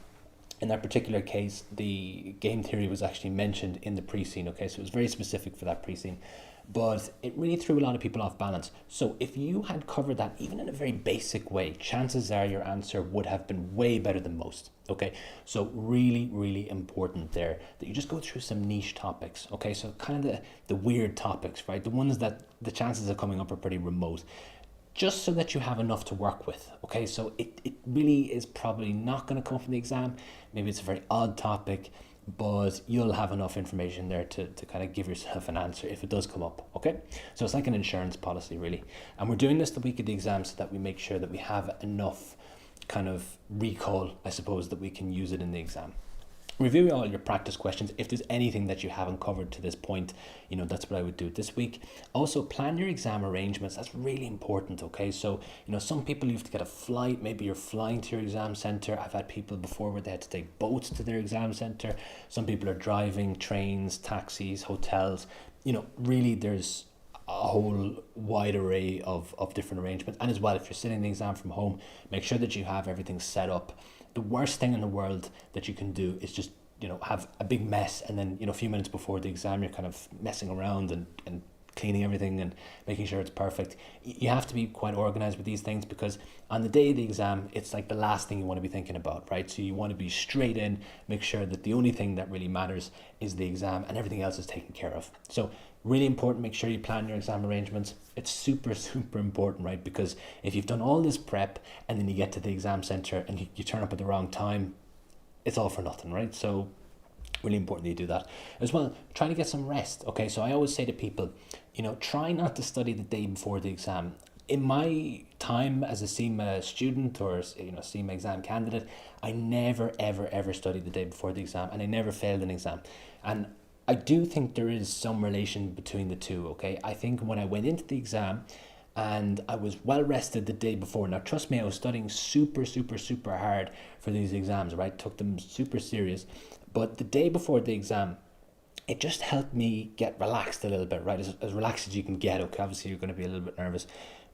In that particular case, the game theory was actually mentioned in the pre-scene, okay? So it was very specific for that pre-scene. but it really threw a lot of people off balance. So if you had covered that even in a very basic way, chances are your answer would have been way better than most. Okay, so really, really important there that you just go through some niche topics. Okay, so kind of the weird topics, right? The ones that the chances of coming up are pretty remote, just so that you have enough to work with. Okay, so it really is probably not going to come from the exam. Maybe it's a very odd topic, but you'll have enough information there to kind of give yourself an answer if it does come up. Okay, so it's like an insurance policy, really. And we're doing this the week of the exam so that we make sure that we have enough kind of recall, I suppose, that we can use it in the exam. Review all your practice questions. If there's anything that you haven't covered to this point, that's what I would do this week. Also, plan your exam arrangements. That's really important. Okay, so some people, you have to get a flight. Maybe you're flying to your exam center. I've had people before where they had to take boats to their exam center. Some people are driving, trains, taxis, hotels. Really there's a whole wide array of different arrangements. And as well, if you're sitting the exam from home, make sure that you have everything set up. The worst thing in the world that you can do is just have a big mess, and then a few minutes before the exam you're kind of messing around and cleaning everything and making sure it's perfect. You have to be quite organized with these things, because on the day of the exam it's like the last thing you want to be thinking about, right? So you want to be straight in, make sure that the only thing that really matters is the exam and everything else is taken care of. So really important, make sure you plan your exam arrangements. It's super, super important, right? Because if you've done all this prep and then you get to the exam center and you turn up at the wrong time, it's all for nothing, right? So really important that you do that. As well, try to get some rest. Okay, so I always say to people, try not to study the day before the exam. In my time as a CIMA student or CIMA exam candidate, I never, ever, ever studied the day before the exam, and I never failed an exam. And I do think there is some relation between the two, okay? I think when I went into the exam and I was well rested the day before. Now, trust me, I was studying super, super, super hard for these exams, right? Took them super serious. But the day before the exam, it just helped me get relaxed a little bit, right? As relaxed as you can get, okay? Obviously, you're going to be a little bit nervous.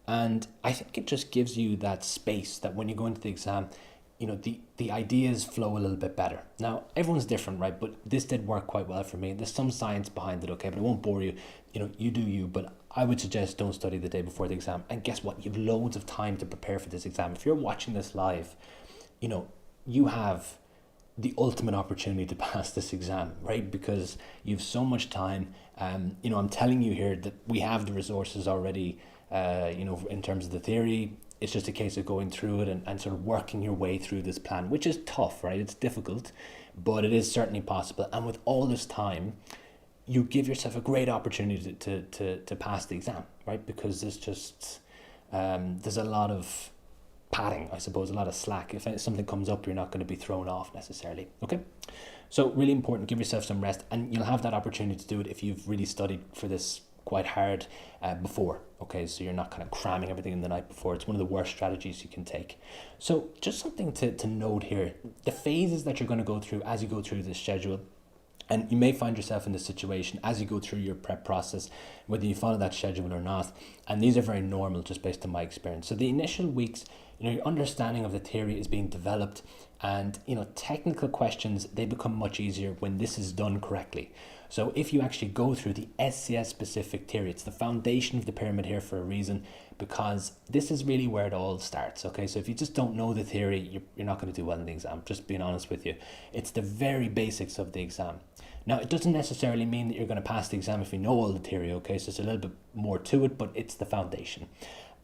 And I think it just gives you that space that when you go into the exam, the ideas flow a little bit better. Now, everyone's different, right? But this did work quite well for me. There's some science behind it, okay? But I won't bore you. You do you, but I would suggest don't study the day before the exam. And guess what? You have loads of time to prepare for this exam. If you're watching this live, you have the ultimate opportunity to pass this exam, right? Because you have so much time. I'm telling you here that we have the resources already, in terms of the theory. It's just a case of going through it and sort of working your way through this plan, which is tough, right? It's difficult, but it is certainly possible. And with all this time, you give yourself a great opportunity to pass the exam, right? Because there's just, there's a lot of padding, I suppose, a lot of slack. If something comes up, you're not going to be thrown off necessarily, okay? So really important, give yourself some rest, and you'll have that opportunity to do it if you've really studied for this quite hard before, okay? So you're not kind of cramming everything in the night before. It's one of the worst strategies you can take. So just something to note here, the phases that you're going to go through as you go through this schedule, and you may find yourself in this situation as you go through your prep process, whether you follow that schedule or not, and these are very normal just based on my experience. So the initial weeks, your understanding of the theory is being developed, and technical questions, they become much easier when this is done correctly. So if you actually go through the SCS specific theory, it's the foundation of the pyramid here for a reason, because this is really where it all starts, okay? So if you just don't know the theory, you're not going to do well in the exam, just being honest with you. It's the very basics of the exam. Now, it doesn't necessarily mean that you're going to pass the exam if you know all the theory, okay? So it's a little bit more to it, but it's the foundation.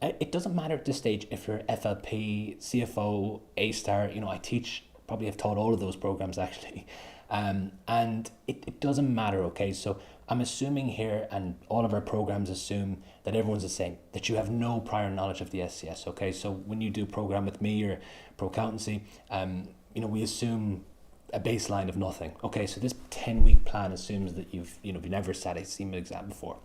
It doesn't matter at this stage if you're FLP, CFO, A-STAR, I probably have taught all of those programs actually. And it doesn't matter, okay? So I'm assuming here, and all of our programs assume that everyone's the same, that you have no prior knowledge of the SCS, okay? So when you do program with me or pro accountancy, we assume a baseline of nothing, okay? So this 10-week plan assumes that you've never sat a CIMA exam before.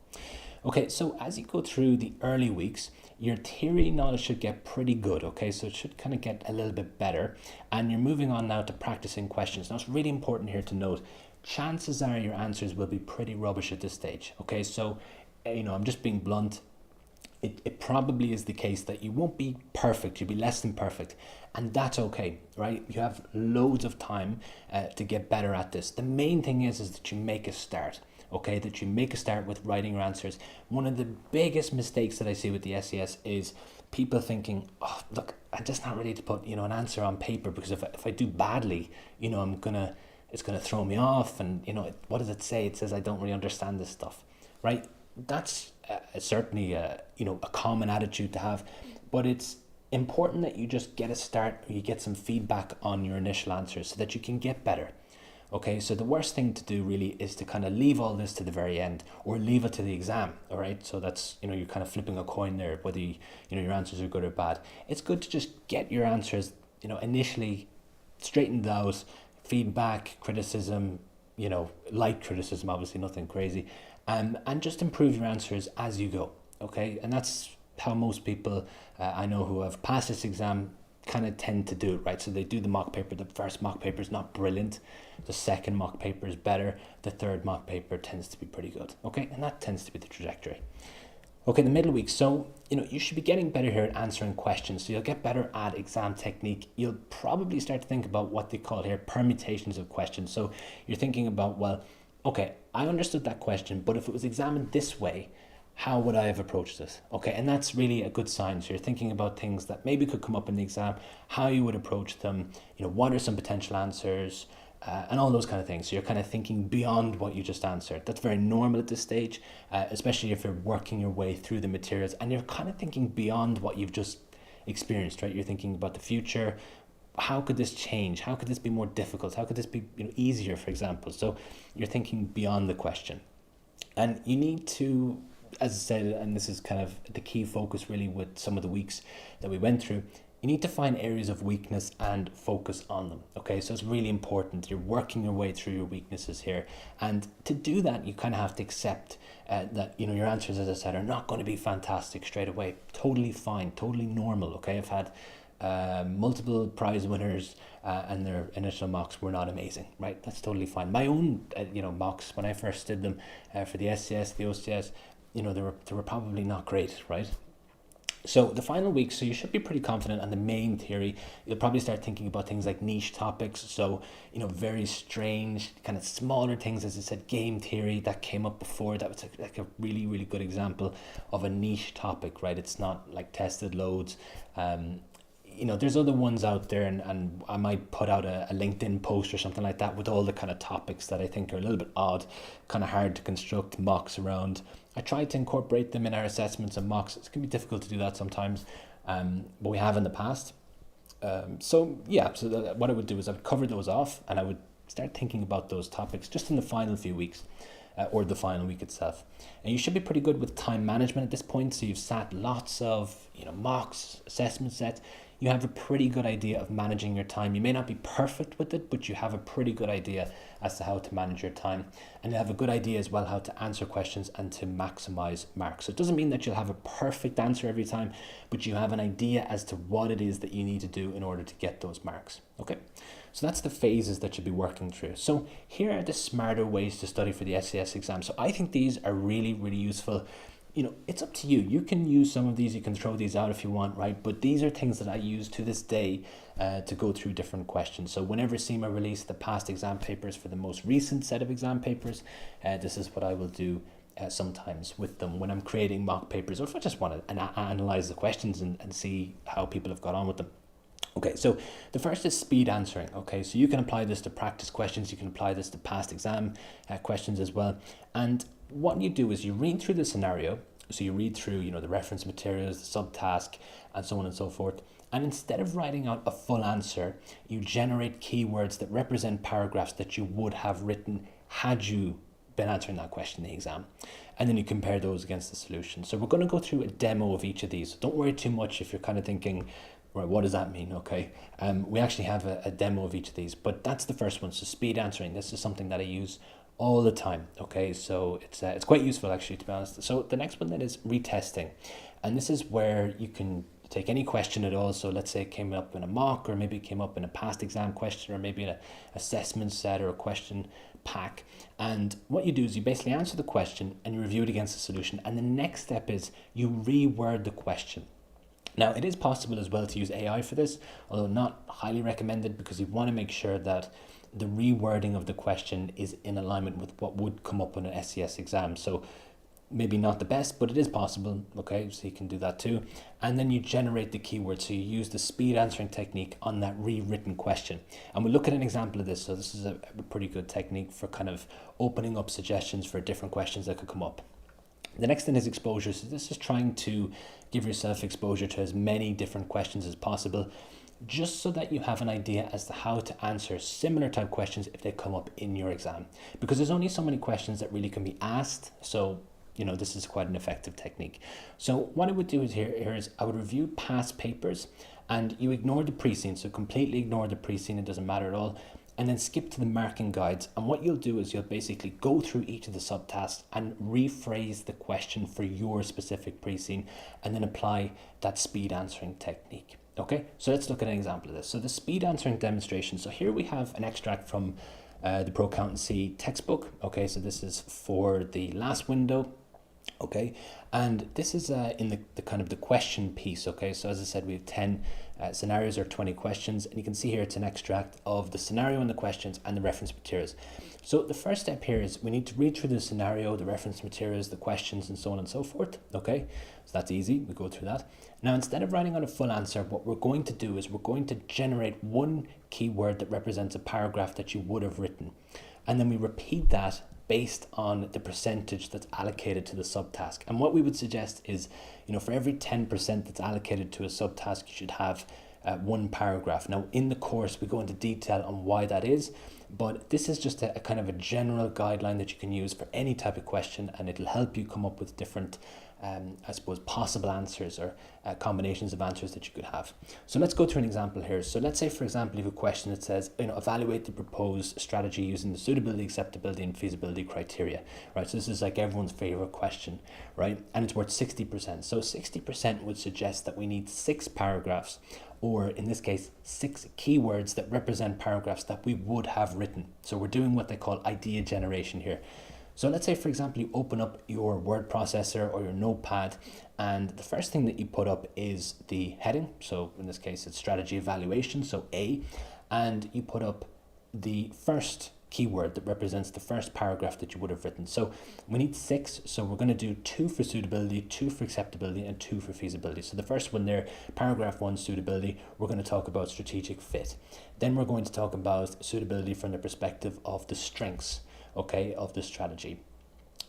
Okay, so as you go through the early weeks, your theory knowledge should get pretty good, okay? So it should kind of get a little bit better, and you're moving on now to practicing questions. Now, it's really important here to note, chances are your answers will be pretty rubbish at this stage, okay? So, I'm just being blunt. It probably is the case that you won't be perfect, you'll be less than perfect, and that's okay, right? You have loads of time to get better at this. The main thing is that you make a start. okay, that you make a start with writing your answers. One of the biggest mistakes that I see with the SCS is people thinking, oh, look, I'm just not ready to put, an answer on paper, because if I do badly, it's gonna throw me off, and what does it say? It says I don't really understand this stuff, right? That's certainly a common attitude to have, but it's important that you just get a start, or you get some feedback on your initial answers so that you can get better. Okay, so the worst thing to do really is to kind of leave all this to the very end, or leave it to the exam. All right, so that's you're kind of flipping a coin there, whether your answers are good or bad. It's good to just get your answers initially straightened out, feedback, criticism, light criticism, obviously nothing crazy, and just improve your answers as you go. Okay, and that's how most people I know who have passed this exam kind of tend to do it, right? So they do the mock paper. The first mock paper is not brilliant. The second mock paper is better. The third mock paper tends to be pretty good. Okay, and that tends to be the trajectory. Okay, the middle week. So, you should be getting better here at answering questions. So you'll get better at exam technique. You'll probably start to think about what they call here permutations of questions. So you're thinking about, well, okay, I understood that question, but if it was examined this way, how would I have approached this? Okay, and that's really a good sign. So you're thinking about things that maybe could come up in the exam, how you would approach them, what are some potential answers, and all those kind of things. So you're kind of thinking beyond what you just answered. That's very normal at this stage, especially if you're working your way through the materials and you're kind of thinking beyond what you've just experienced, right? You're thinking about the future. How could this change? How could this be more difficult? How could this be easier, for example? So you're thinking beyond the question. And you need to, as I said, and this is kind of the key focus really with some of the weeks that we went through, you need to find areas of weakness and focus on them. Okay, so it's really important. You're working your way through your weaknesses here. And to do that, you kind of have to accept that, your answers, as I said, are not going to be fantastic straight away. Totally fine, totally normal. Okay, I've had multiple prize winners and their initial mocks were not amazing, right? That's totally fine. My own, mocks, when I first did them for the SCS, the OCS, they were probably not great, right? So the final week, so you should be pretty confident on the main theory. You'll probably start thinking about things like niche topics. So, very strange, kind of smaller things, as I said, game theory that came up before. That was like a really, really good example of a niche topic, right? It's not like tested loads. There's other ones out there, and I might put out a LinkedIn post or something like that with all the kind of topics that I think are a little bit odd, kind of hard to construct mocks around. I try to incorporate them in our assessments and mocks. It can be difficult to do that sometimes, but we have in the past. So what I would do is I would cover those off, and I would start thinking about those topics just in the final few weeks. Or the final week itself. And you should be pretty good with time management at this point. So you've sat lots of mocks, assessment sets. You have a pretty good idea of managing your time. You may not be perfect with it, but you have a pretty good idea as to how to manage your time. And you have a good idea as well how to answer questions and to maximize marks. So it doesn't mean that you'll have a perfect answer every time, but you have an idea as to what it is that you need to do in order to get those marks. Okay, so that's the phases that you'll be working through. So here are the smarter ways to study for the SCS exam. So I think these are really, really useful. It's up to you. You can use some of these, you can throw these out if you want, right? But these are things that I use to this day to go through different questions. So whenever CIMA release the past exam papers for the most recent set of exam papers, this is what I will do sometimes with them when I'm creating mock papers, or if I just want to analyze the questions and see how people have got on with them. Okay, so the first is speed answering. Okay, so you can apply this to practice questions, you can apply this to past exam questions as well. And what you do is you read through the scenario. So you read through, the reference materials, the subtask, and so on and so forth. And instead of writing out a full answer, you generate keywords that represent paragraphs that you would have written had you been answering that question in the exam. And then you compare those against the solution. So we're going to go through a demo of each of these. So don't worry too much if you're kind of thinking, right, what does that mean? Okay, we actually have a demo of each of these, but that's the first one. So speed answering, this is something that I use all the time. Okay, so it's quite useful actually, to be honest. So the next one then is retesting, and this is where you can take any question at all. So let's say it came up in a mock, or maybe it came up in a past exam question, or maybe in an assessment set or a question pack. And what you do is you basically answer the question and you review it against the solution, and the next step is you reword the question. Now, it is possible as well to use AI for this, although not highly recommended, because you want to make sure that the rewording of the question is in alignment with what would come up on an SCS exam. So maybe not the best, but it is possible. Okay, so you can do that too. And then you generate the keyword. So you use the speed answering technique on that rewritten question. And we'll look at an example of this. So this is a pretty good technique for kind of opening up suggestions for different questions that could come up. The next thing is exposure. So this is trying to give yourself exposure to as many different questions as possible, just so that you have an idea as to how to answer similar type questions if they come up in your exam. Because there's only so many questions that really can be asked. So this is quite an effective technique. So what I would do here is I would review past papers, and you ignore the pre-scene. So completely ignore the pre-scene, it doesn't matter at all. And then skip to the marking guides. And what you'll do is you'll basically go through each of the subtasks and rephrase the question for your specific pre-scene, and then apply that speed answering technique. Okay, so let's look at an example of this. So the speed answering demonstration. So here we have an extract from the Pro Accountancy textbook. Okay, so this is for the last window. Okay, and this is in the kind of the question piece. Okay, so as I said, we have 10 scenarios or 20 questions, and you can see here it's an extract of the scenario and the questions and the reference materials. So the first step here is we need to read through the scenario, the reference materials, the questions, and so on and so forth. Okay, so that's easy, we go through that. Now, instead of writing out a full answer, what we're going to do is we're going to generate one keyword that represents a paragraph that you would have written, and then we repeat that based on the percentage that's allocated to the subtask. And what we would suggest is, for every 10% that's allocated to a subtask, you should have one paragraph. Now, in the course, we go into detail on why that is, but this is just a kind of a general guideline that you can use for any type of question, and it'll help you come up with different possible answers or combinations of answers that you could have. So let's go through an example here. So let's say, for example, you have a question that says, evaluate the proposed strategy using the suitability, acceptability, and feasibility criteria, right? So this is like everyone's favorite question, right? And it's worth 60%. So 60% would suggest that we need 6 paragraphs, or in this case, 6 keywords that represent paragraphs that we would have written. So we're doing what they call idea generation here. So let's say, for example, you open up your word processor or your notepad, and the first thing that you put up is the heading. So in this case, it's strategy evaluation, so A, and you put up the first keyword that represents the first paragraph that you would have written. So we need 6, so we're going to do 2 for suitability, 2 for acceptability, and 2 for feasibility. So the first one there, paragraph 1, suitability, we're going to talk about strategic fit. Then we're going to talk about suitability from the perspective of the strengths, okay, of the strategy.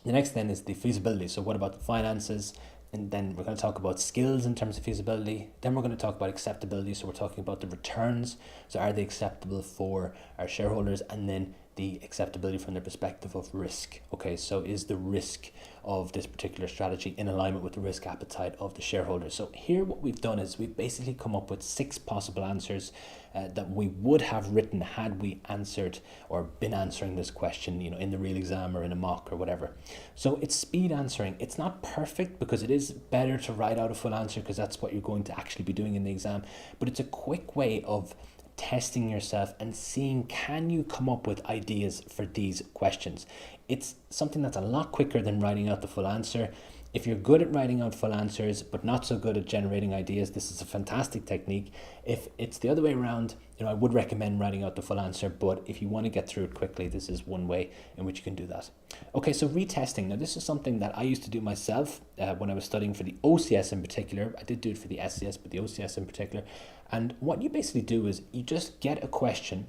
The next then is the feasibility. So what about the finances? And then we're going to talk about skills in terms of feasibility. Then we're going to talk about acceptability. So we're talking about the returns. So are they acceptable for our shareholders? And then the acceptability from the perspective of risk. Okay, so is the risk of this particular strategy in alignment with the risk appetite of the shareholders? So here what we've done is we've basically come up with 6 possible answers that we would have written had we answered or been answering this question, in the real exam or in a mock or whatever. So it's speed answering. It's not perfect, because it is better to write out a full answer, because that's what you're going to actually be doing in the exam. But it's a quick way of testing yourself and seeing, can you come up with ideas for these questions? It's something that's a lot quicker than writing out the full answer. If you're good at writing out full answers but not so good at generating ideas, this is a fantastic technique. If it's the other way around, I would recommend writing out the full answer, but if you want to get through it quickly, this is one way in which you can do that. Okay, so retesting. Now, this is something that I used to do myself when I was studying for the OCS in particular. I did do it for the SCS, but the OCS in particular. And what you basically do is you just get a question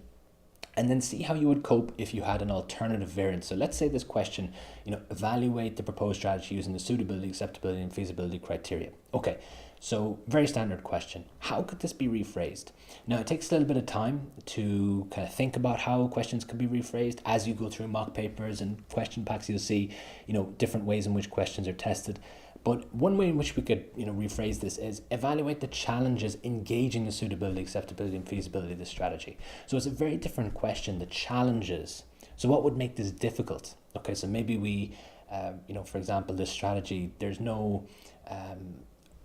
and then see how you would cope if you had an alternative variant. So let's say this question, evaluate the proposed strategy using the suitability, acceptability, and feasibility criteria. Okay, so very standard question. How could this be rephrased? Now, it takes a little bit of time to kind of think about how questions can be rephrased. As you go through mock papers and question packs, you'll see, different ways in which questions are tested. But one way in which we could, rephrase this is evaluate the challenges engaging the suitability, acceptability, and feasibility of the strategy. So it's a very different question, the challenges. So what would make this difficult? Okay, so maybe we, for example, this strategy, there's no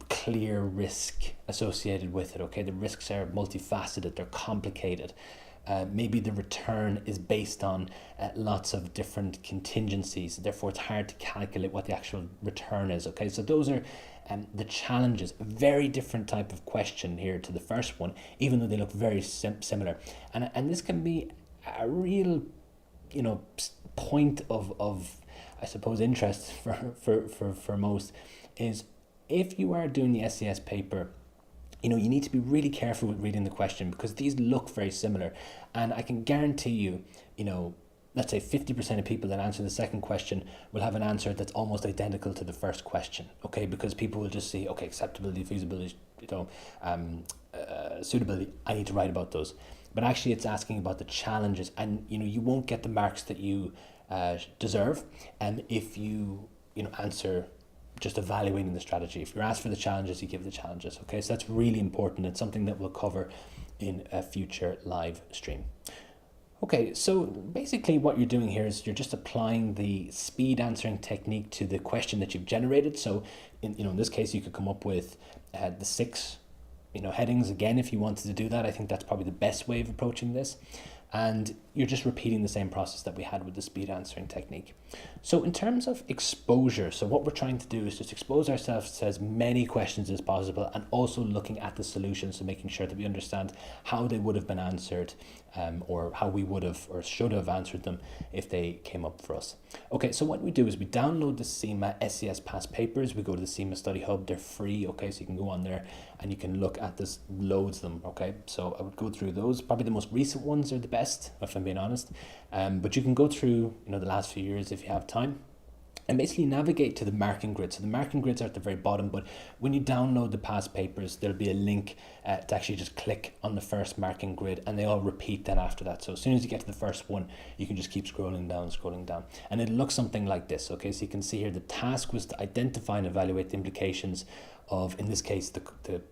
clear risk associated with it. Okay, the risks are multifaceted, they're complicated. Maybe the return is based on lots of different contingencies, therefore it's hard to calculate what the actual return is. Okay, so those are the challenges, a very different type of question here to the first one, even though they look very similar. And this can be a real, point of I suppose interest for most, is if you are doing the SCS paper, you need to be really careful with reading the question, because these look very similar. And I can guarantee you, let's say 50% of people that answer the second question will have an answer that's almost identical to the first question, okay? Because people will just see, okay, acceptability, feasibility, suitability, I need to write about those. But actually it's asking about the challenges, and you won't get the marks that you deserve if you answer just evaluating the strategy. If you're asked for the challenges, you give the challenges, okay? So that's really important. It's something that we'll cover in a future live stream. Okay, so basically what you're doing here is you're just applying the speed answering technique to the question that you've generated. So in this case, you could come up with the 6 headings again if you wanted to do that. I think that's probably the best way of approaching this. And you're just repeating the same process that we had with the speed answering technique. So in terms of exposure, so what we're trying to do is just expose ourselves to as many questions as possible, and also looking at the solutions, so making sure that we understand how they would have been answered, or how we would have or should have answered them if they came up for us. Okay, so what we do is we download the CIMA SCS past papers. We go to the CIMA Study Hub. They're free, okay, so you can go on there and you can look at this, loads of them, okay? So I would go through those. Probably the most recent ones are the best, if I'm being honest. But you can go through, the last few years if you have time, and basically navigate to the marking grid. So the marking grids are at the very bottom, but when you download the past papers, there'll be a link to actually just click on the first marking grid, and they all repeat then after that. So as soon as you get to the first one, you can just keep scrolling down, and it looks something like this. Okay, so you can see here the task was to identify and evaluate the implications of, in this case, the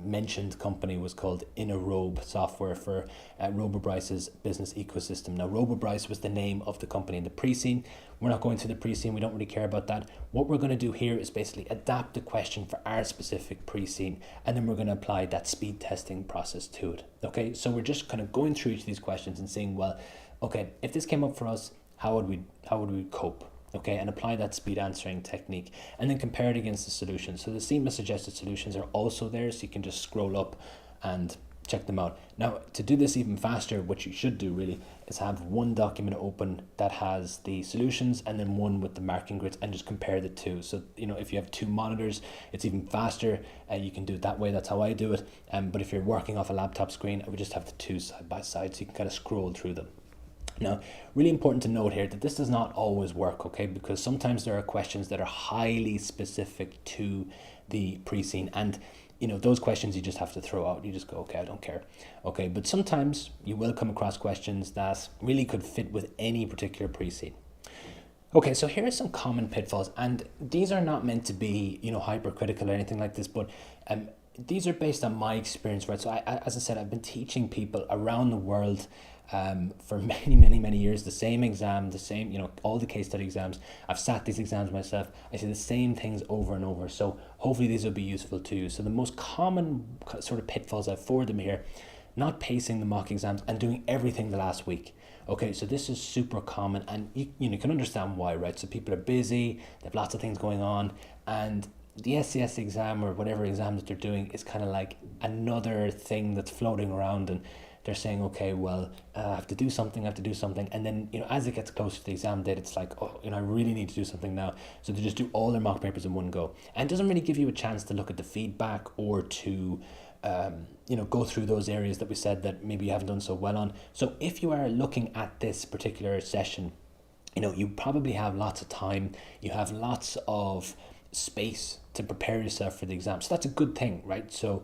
mentioned company was called InnoRobe Software for Robo-Bryce's business ecosystem. Now, Robo-Bryce was the name of the company in the pre-scene. We're not going to the pre-scene. We don't really care about that. What we're going to do here is basically adapt the question for our specific pre-scene, and then we're going to apply that speed testing process to it. Okay, so we're just kind of going through each of these questions and saying, well, okay, if this came up for us, how would we cope? Okay, and apply that speed answering technique, and then compare it against the solutions. So the CIMA suggested solutions are also there, so you can just scroll up and check them out. Now, to do this even faster, what you should do really is have one document open that has the solutions, and then one with the marking grids, and just compare the two. So if you have 2 monitors, it's even faster. You can do it that way. That's how I do it. But if you're working off a laptop screen, I would just have the 2 side by side, so you can kind of scroll through them. Now, really important to note here that this does not always work, okay? Because sometimes there are questions that are highly specific to the pre-scene, and those questions you just have to throw out. You just go, okay, I don't care. Okay, but sometimes you will come across questions that really could fit with any particular pre-scene. Okay, so here are some common pitfalls, and these are not meant to be, hypercritical or anything like this, but these are based on my experience, right? So as I said, I've been teaching people around the world for many years, the same exam, the same, all the case study exams. I've sat these exams myself. I see the same things over and over. So hopefully these will be useful to you. So the most common sort of pitfalls I've for them here: not pacing the mock exams and doing everything the last week. Okay, so this is super common, and you can understand why, right? So people are busy, they have lots of things going on, and the SCS exam or whatever exam that they're doing is kind of like another thing that's floating around, and they're saying, okay, well, I have to do something, and then, as it gets closer to the exam date, it's like, oh, I really need to do something now. So they just do all their mock papers in one go. And it doesn't really give you a chance to look at the feedback, or to, go through those areas that we said that maybe you haven't done so well on. So if you are looking at this particular session, you probably have lots of time, you have lots of space to prepare yourself for the exam. So that's a good thing, right? So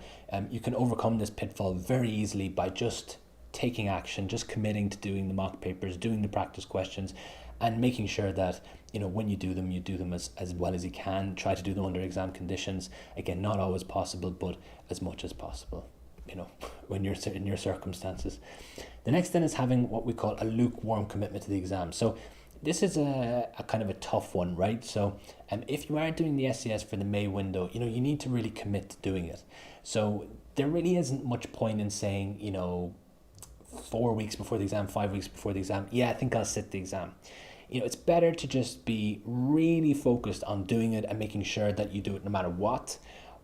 you can overcome this pitfall very easily by just taking action, just committing to doing the mock papers, doing the practice questions, and making sure that when you do them as well as you can. Try to do them under exam conditions. Again, not always possible, but as much as possible, when you're in your circumstances. The next thing is having what we call a lukewarm commitment to the exam. So this is a kind of a tough one, right? So if you are doing the SCS for the May window, you need to really commit to doing it. So there really isn't much point in saying, 4 weeks before the exam, 5 weeks before the exam, yeah, I think I'll sit the exam. it's better to just be really focused on doing it and making sure that you do it no matter what,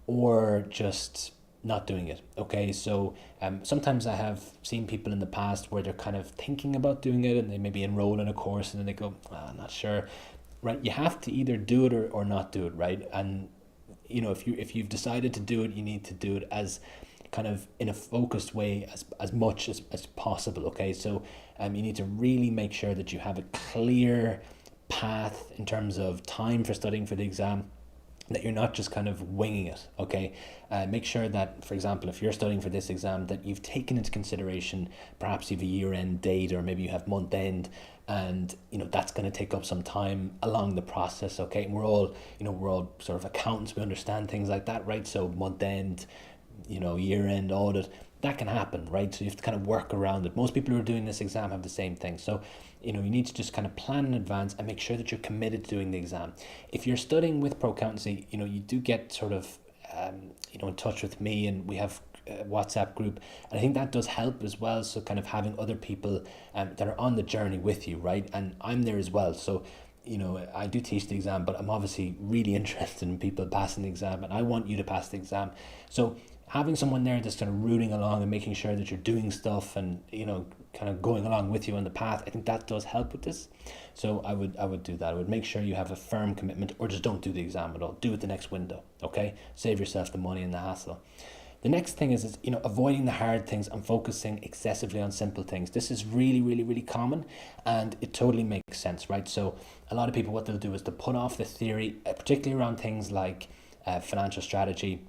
or just not doing it. Okay, so sometimes I have seen people in the past where they're kind of thinking about doing it and they maybe enroll in a course and then they go, I'm not sure. Right, you have to either do it or not do it, right? And if you've decided to do it, you need to do it as kind of in a focused way as much as possible. Okay, so you need to really make sure that you have a clear path in terms of time for studying for the exam, that you're not just kind of winging it. Okay, make sure that, for example, if you're studying for this exam, that you've taken into consideration perhaps you have a year-end date, or maybe you have month-end, and that's going to take up some time along the process. Okay, and we're all sort of accountants, we understand things like that, right? So month-end, year-end audit, that can happen, right? So you have to kind of work around it. Most people who are doing this exam have the same thing. So you need to just kind of plan in advance and make sure that you're committed to doing the exam. If you're studying with pro accountancy, you do get sort of in touch with me, and we have a WhatsApp group, and I think that does help as well. So kind of having other people that are on the journey with you, right? And I'm there as well. So I do teach the exam, but I'm obviously really interested in people passing the exam, and I want you to pass the exam. So having someone there that's kind of rooting along and making sure that you're doing stuff and kind of going along with you on the path, I think that does help with this. So I would do that. I would make sure you have a firm commitment, or just don't do the exam at all. Do it the next window. Okay, save yourself the money and the hassle. The next thing is avoiding the hard things and focusing excessively on simple things. This is really, really, really common, and it totally makes sense, right? So a lot of people, what they'll do is to put off the theory, particularly around things like financial strategy.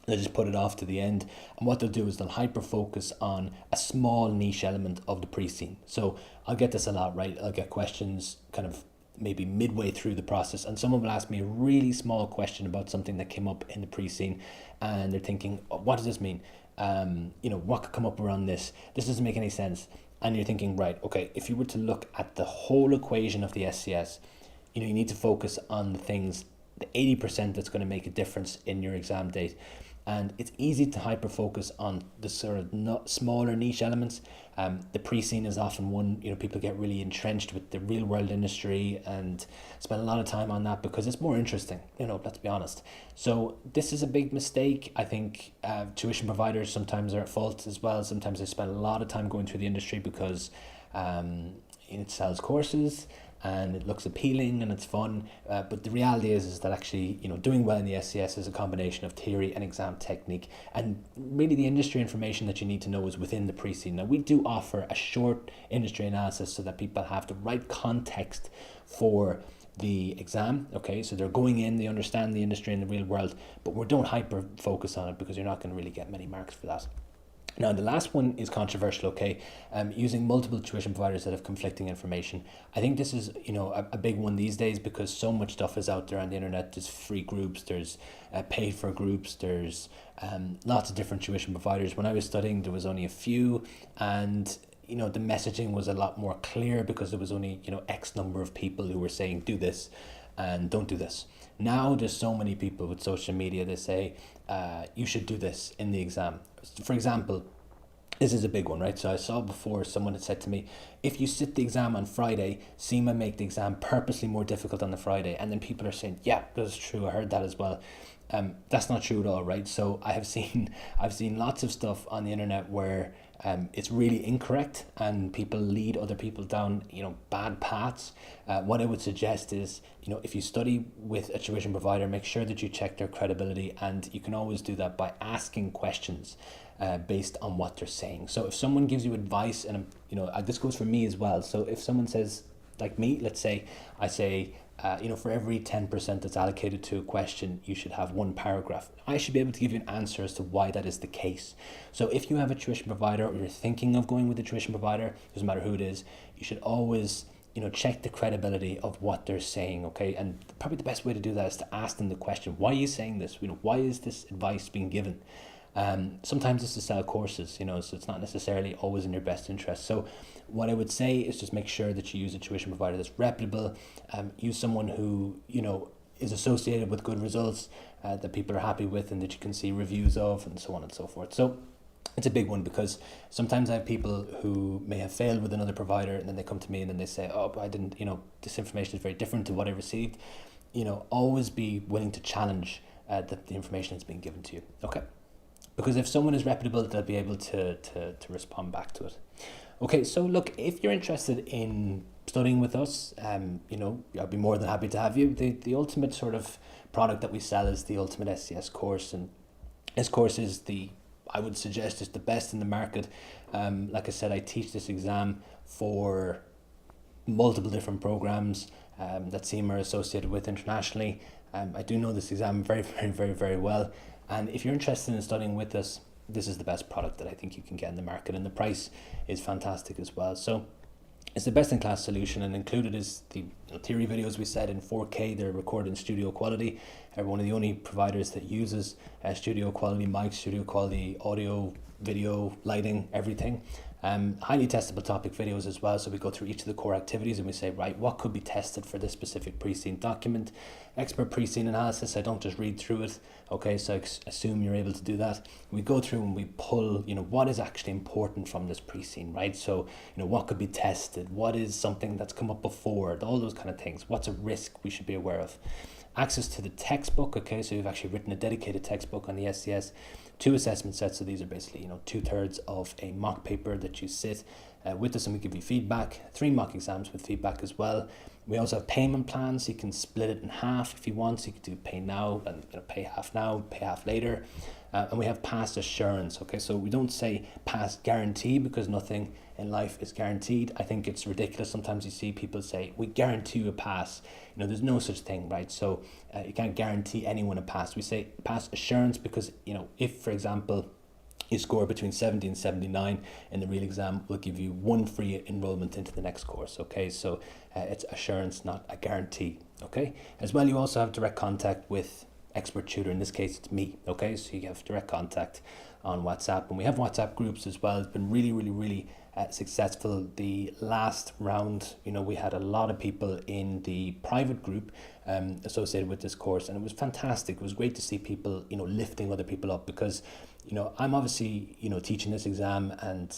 They'll just put it off to the end, and what they'll do is they'll hyper focus on a small niche element of the pre-scene. So I'll get this a lot, right? I'll get questions kind of maybe midway through the process, and someone will ask me a really small question about something that came up in the pre-scene, and they're thinking, what does this mean? What could come up around this? This doesn't make any sense. And you're thinking, right, okay, if you were to look at the whole equation of the SCS, you need to focus on the things, the 80% that's going to make a difference in your exam date. And it's easy to hyper focus on the sort of smaller niche elements. The pre-scene is often one, people get really entrenched with the real world industry and spend a lot of time on that because it's more interesting, let's be honest. So this is a big mistake. I think tuition providers sometimes are at fault as well. Sometimes they spend a lot of time going through the industry because it sells courses and it looks appealing and it's fun, but the reality is that actually doing well in the SCS is a combination of theory and exam technique, and really the industry information that you need to know is within the pre-scene. Now we do offer a short industry analysis so that people have the right context for the exam. Okay, so they're going in, they understand the industry in the real world, but we don't hyper focus on it because you're not going to really get many marks for that. Now, the last one is controversial, okay? Using multiple tuition providers that have conflicting information. I think this is, a big one these days because so much stuff is out there on the internet. There's free groups, there's paid for groups, there's lots of different tuition providers. When I was studying, there was only a few, and the messaging was a lot more clear because there was only, X number of people who were saying do this and don't do this. Now there's so many people with social media, they say you should do this in the exam. For example, this is a big one, right? So I saw before someone had said to me, if you sit the exam on Friday, CIMA make the exam purposely more difficult on the Friday. And then people are saying, yeah, that's true, I heard that as well. That's not true at all, right? So I've seen lots of stuff on the internet where it's really incorrect and people lead other people down bad paths. What I would suggest is if you study with a tuition provider, make sure that you check their credibility, and you can always do that by asking questions based on what they're saying. So if someone gives you advice, and this goes for me as well, so if someone says, like me, let's say I say for every 10% that's allocated to a question, you should have one paragraph. I should be able to give you an answer as to why that is the case. So if you have a tuition provider, or you're thinking of going with a tuition provider, doesn't matter who it is, you should always check the credibility of what they're saying, okay? And probably the best way to do that is to ask them the question, why are you saying this? Why is this advice being given? Sometimes it's to sell courses, so it's not necessarily always in your best interest. So what I would say is just make sure that you use a tuition provider that's reputable. Use someone who is associated with good results, that people are happy with and that you can see reviews of, and so on and so forth. So It's a big one, because sometimes I have people who may have failed with another provider, and then they come to me and then they say, oh, I didn't, this information is very different to what I received. Always be willing to challenge the information that's being given to you. Okay. Because if someone is reputable, they'll be able to respond back to it. Okay, so look, if you're interested in studying with us, I'd be more than happy to have you. The ultimate sort of product that we sell is the Ultimate SCS course, and this course is I would suggest is the best in the market. Like I said, I teach this exam for multiple different programs that CIMA are associated with internationally. I do know this exam very, very, very, very well. And if you're interested in studying with us, this is the best product that I think you can get in the market, and the price is fantastic as well. So it's the best in class solution, and included is the theory videos we said in 4K. They're recorded in studio quality. We're one of the only providers that uses studio quality mics, studio quality audio, video, lighting, everything. Highly testable topic videos as well. So we go through each of the core activities and we say, right, what could be tested for this specific pre-scene document? Expert pre-scene analysis. I don't just read through it. Okay, so I assume you're able to do that. We go through and we pull, what is actually important from this pre-scene, right? So, what could be tested? What is something that's come up before? All those kind of things. What's a risk we should be aware of? Access to the textbook. Okay, so we've actually written a dedicated textbook on the SCS. 2 assessment sets, so these are basically 2/3 of a mock paper that you sit with us and we give you feedback. 3 mock exams with feedback as well. We also have payment plans, so you can split it in half if you want. So you can do pay now and pay half now, pay half later. And we have pass assurance. Okay, so we don't say pass guarantee, because nothing in life is guaranteed. I think it's ridiculous. Sometimes you see people say, we guarantee you a pass. There's no such thing, right? So you can't guarantee anyone a pass. We say pass assurance because, if, for example, you score between 70 and 79 in the real exam, we'll give you 1 free enrollment into the next course. Okay, so it's assurance, not a guarantee. Okay, as well, you also have direct contact with expert tutor. In this case, it's me. Okay, so you have direct contact on WhatsApp, and we have WhatsApp groups as well. It's been really, really, really successful. The last round, we had a lot of people in the private group associated with this course, and it was fantastic. It was great to see people, lifting other people up, because, I'm obviously, teaching this exam, and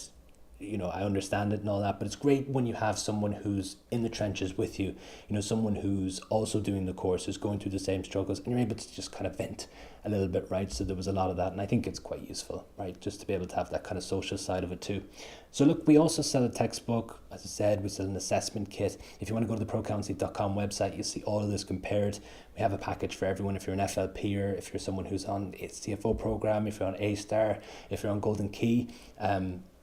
I understand it and all that, but it's great when you have someone who's in the trenches with you, someone who's also doing the course, who's going through the same struggles, and you're able to just kind of vent a little bit, right? So there was a lot of that, and I think it's quite useful, right? Just to be able to have that kind of social side of it too. So look, we also sell a textbook. As I said, we sell an assessment kit. If you want to go to the procounselling.com website, you'll see all of this compared. We have a package for everyone. If you're an FLPer, if you're someone who's on a CFO program, if you're on A-Star, if you're on Golden Key,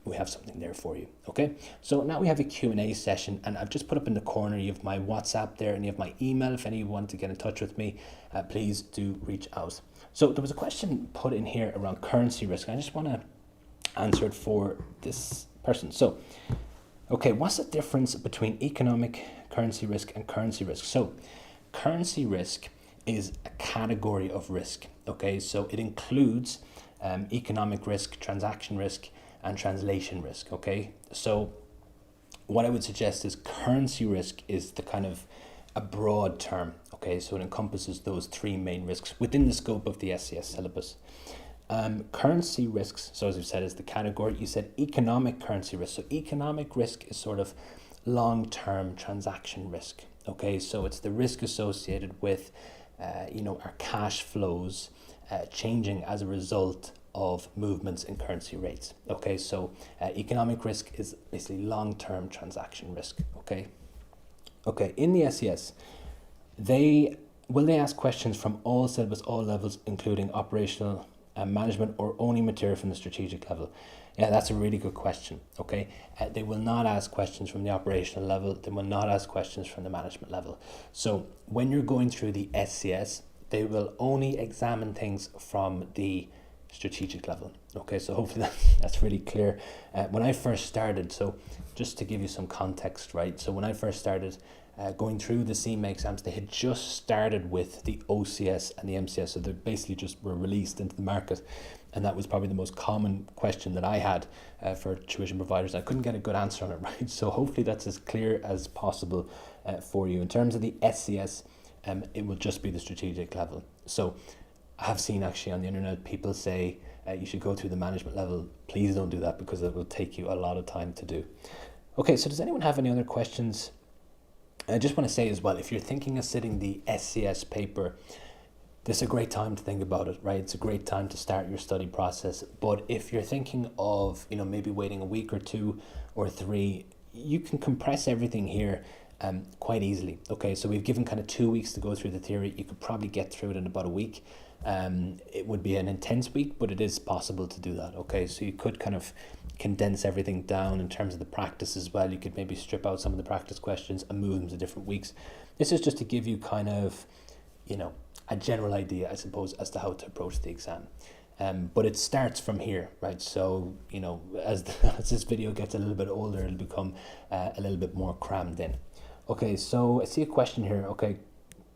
we have something there for you. Okay, so now we have a Q&A session, and I've just put up in the corner, you have my WhatsApp there and you have my email. If anyone want to get in touch with me, please do reach out. So there was a question put in here around currency risk. I just want to answer it for this person. So, okay, what's the difference between economic currency risk and currency risk? So currency risk is a category of risk. Okay, so it includes economic risk, transaction risk, and translation risk. Okay, so what I would suggest is currency risk is the kind of a broad term. Okay, so it encompasses those 3 main risks within the scope of the SCS syllabus. Currency risks, so as we've said, is the category. You said economic currency risk. So economic risk is sort of long-term transaction risk. Okay, so it's the risk associated with our cash flows changing as a result of movements in currency rates. Okay, so economic risk is basically long-term transaction risk. Okay, in the SCS, they ask questions from all syllabus, all levels, including operational management, or only material from the strategic level? Yeah, that's a really good question. Okay, they will not ask questions from the operational level. They will not ask questions from the management level. So when you're going through the SCS, they will only examine things from the strategic level. Okay, so hopefully that's really clear. When I first started, so just to give you some context, right? So when I first started going through the CIMA exams, they had just started with the OCS and the MCS, so they basically just were released into the market, and that was probably the most common question that I had for tuition providers. I couldn't get a good answer on it, right? So hopefully that's as clear as possible for you. In terms of the SCS, it will just be the strategic level. So I have seen actually on the internet people say you should go through the management level. Please don't do that, because it will take you a lot of time to do. Okay, so does anyone have any other questions? I just want to say as well, if you're thinking of sitting the SCS paper, this is a great time to think about it, right? It's a great time to start your study process. But if you're thinking of, maybe waiting a week or 2 or 3, you can compress everything here quite easily. Okay, so we've given kind of 2 weeks to go through the theory. You could probably get through it in about a week. It would be an intense week, but it is possible to do that. Okay, so you could kind of condense everything down in terms of the practice as well. You could maybe strip out some of the practice questions and move them to different weeks. This is just to give you kind of, a general idea, I suppose, as to how to approach the exam. But it starts from here, right? So, as this video gets a little bit older, it'll become a little bit more crammed in. Okay, so I see a question here. Okay,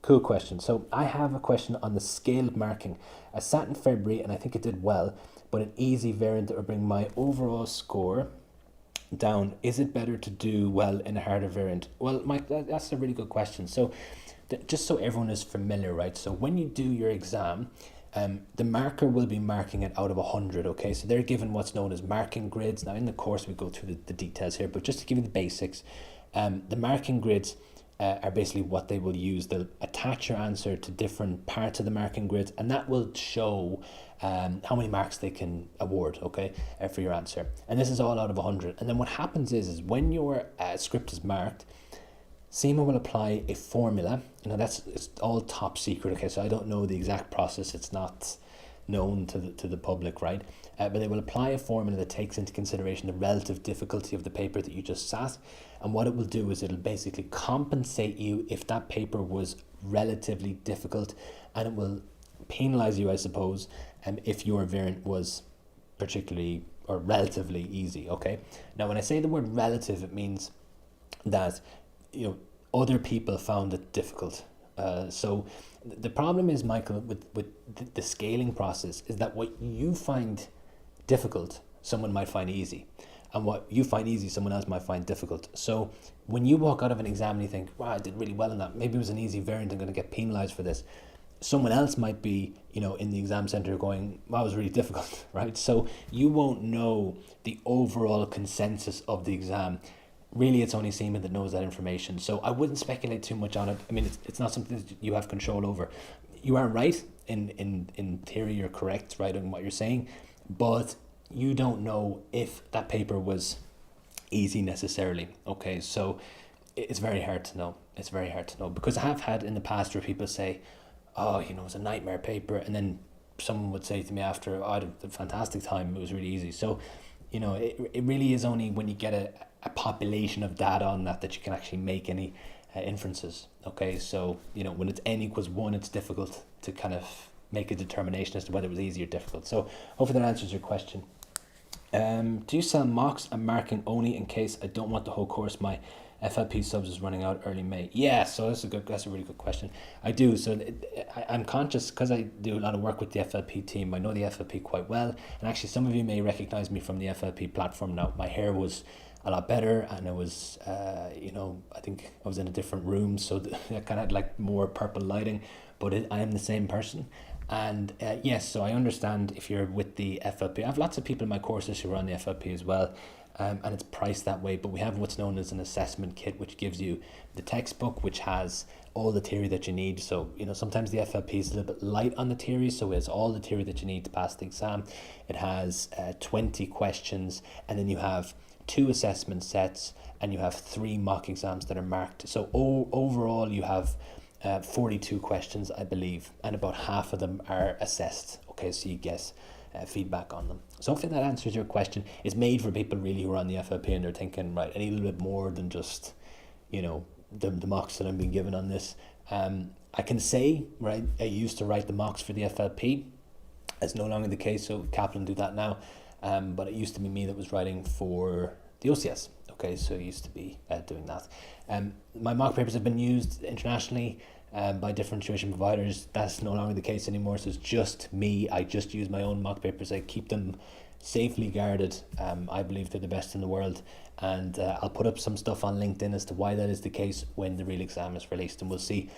cool question. So I have a question on the scaled marking. I sat in February and I think it did well, but an easy variant that would bring my overall score down. Is it better to do well in a harder variant? Well, Mike, that's a really good question. So just so everyone is familiar, right? So when you do your exam, the marker will be marking it out of 100, okay? So they're given what's known as marking grids. Now in the course we go through the details here, but just to give you the basics, the marking grids are basically what they will use. They'll attach your answer to different parts of the marking grids, and that will show how many marks they can award, okay, for your answer. And this is all out of 100. And then what happens is when your script is marked, CIMA will apply a formula. It's all top secret, okay, so I don't know the exact process. It's not known to the public, right? But they will apply a formula that takes into consideration the relative difficulty of the paper that you just sat. And what it will do is it'll basically compensate you if that paper was relatively difficult, and it will penalize you, I suppose, if your variant was particularly or relatively easy, okay? Now, when I say the word relative, it means that, other people found it difficult. So the problem is, Michael, with the scaling process is that what you find difficult, someone might find easy. And what you find easy, someone else might find difficult. So when you walk out of an exam and you think, wow, I did really well in that, maybe it was an easy variant, I'm going to get penalized for this. Someone else might be, in the exam center going, wow, it was really difficult, right? So you won't know the overall consensus of the exam. Really, it's only CIMA that knows that information. So I wouldn't speculate too much on it. I mean, it's not something that you have control over. You are right, in theory, you're correct, right, on what you're saying, but you don't know if that paper was easy necessarily, okay? So it's very hard to know. It's very hard to know, because I have had in the past where people say, oh, it was a nightmare paper, and then someone would say to me after, oh, I had a fantastic time, it was really easy. So, it really is only when you get a population of data on that you can actually make any inferences, okay? So, when it's n equals 1, it's difficult to kind of make a determination as to whether it was easy or difficult. So hopefully that answers your question. Do you sell mocks and marking only in case I don't want the whole course? My FLP subs is running out early May. Yeah, so that's a really good question. I do. So I'm conscious, because I do a lot of work with the FLP team. I know the FLP quite well, and actually some of you may recognize me from the FLP platform now. My hair was a lot better, and it was, I think I was in a different room, so I kind of had like more purple lighting, but I am the same person. And yes, so I understand if you're with the FLP. I have lots of people in my courses who are on the FLP as well, and it's priced that way. But we have what's known as an assessment kit, which gives you the textbook, which has all the theory that you need. So, sometimes the FLP is a little bit light on the theory, so it's all the theory that you need to pass the exam. It has 20 questions, and then you have 2 assessment sets, and you have 3 mock exams that are marked. So overall, you have 42 questions, I believe, and about half of them are assessed. Okay, so you get feedback on them. So hopefully that answers your question. It's made for people really who are on the FLP and they're thinking, right, I need a little bit more than just, the mocks that I'm being given on this. I can say, right, I used to write the mocks for the FLP. It's no longer the case, so Kaplan do that now. But it used to be me that was writing for the OCS. Okay, so I used to be doing that. My mock papers have been used internationally by different tuition providers. That's no longer the case anymore, so it's just me. I just use my own mock papers. I keep them safely guarded. I believe they're the best in the world, and I'll put up some stuff on LinkedIn as to why that is the case when the real exam is released, and we'll see,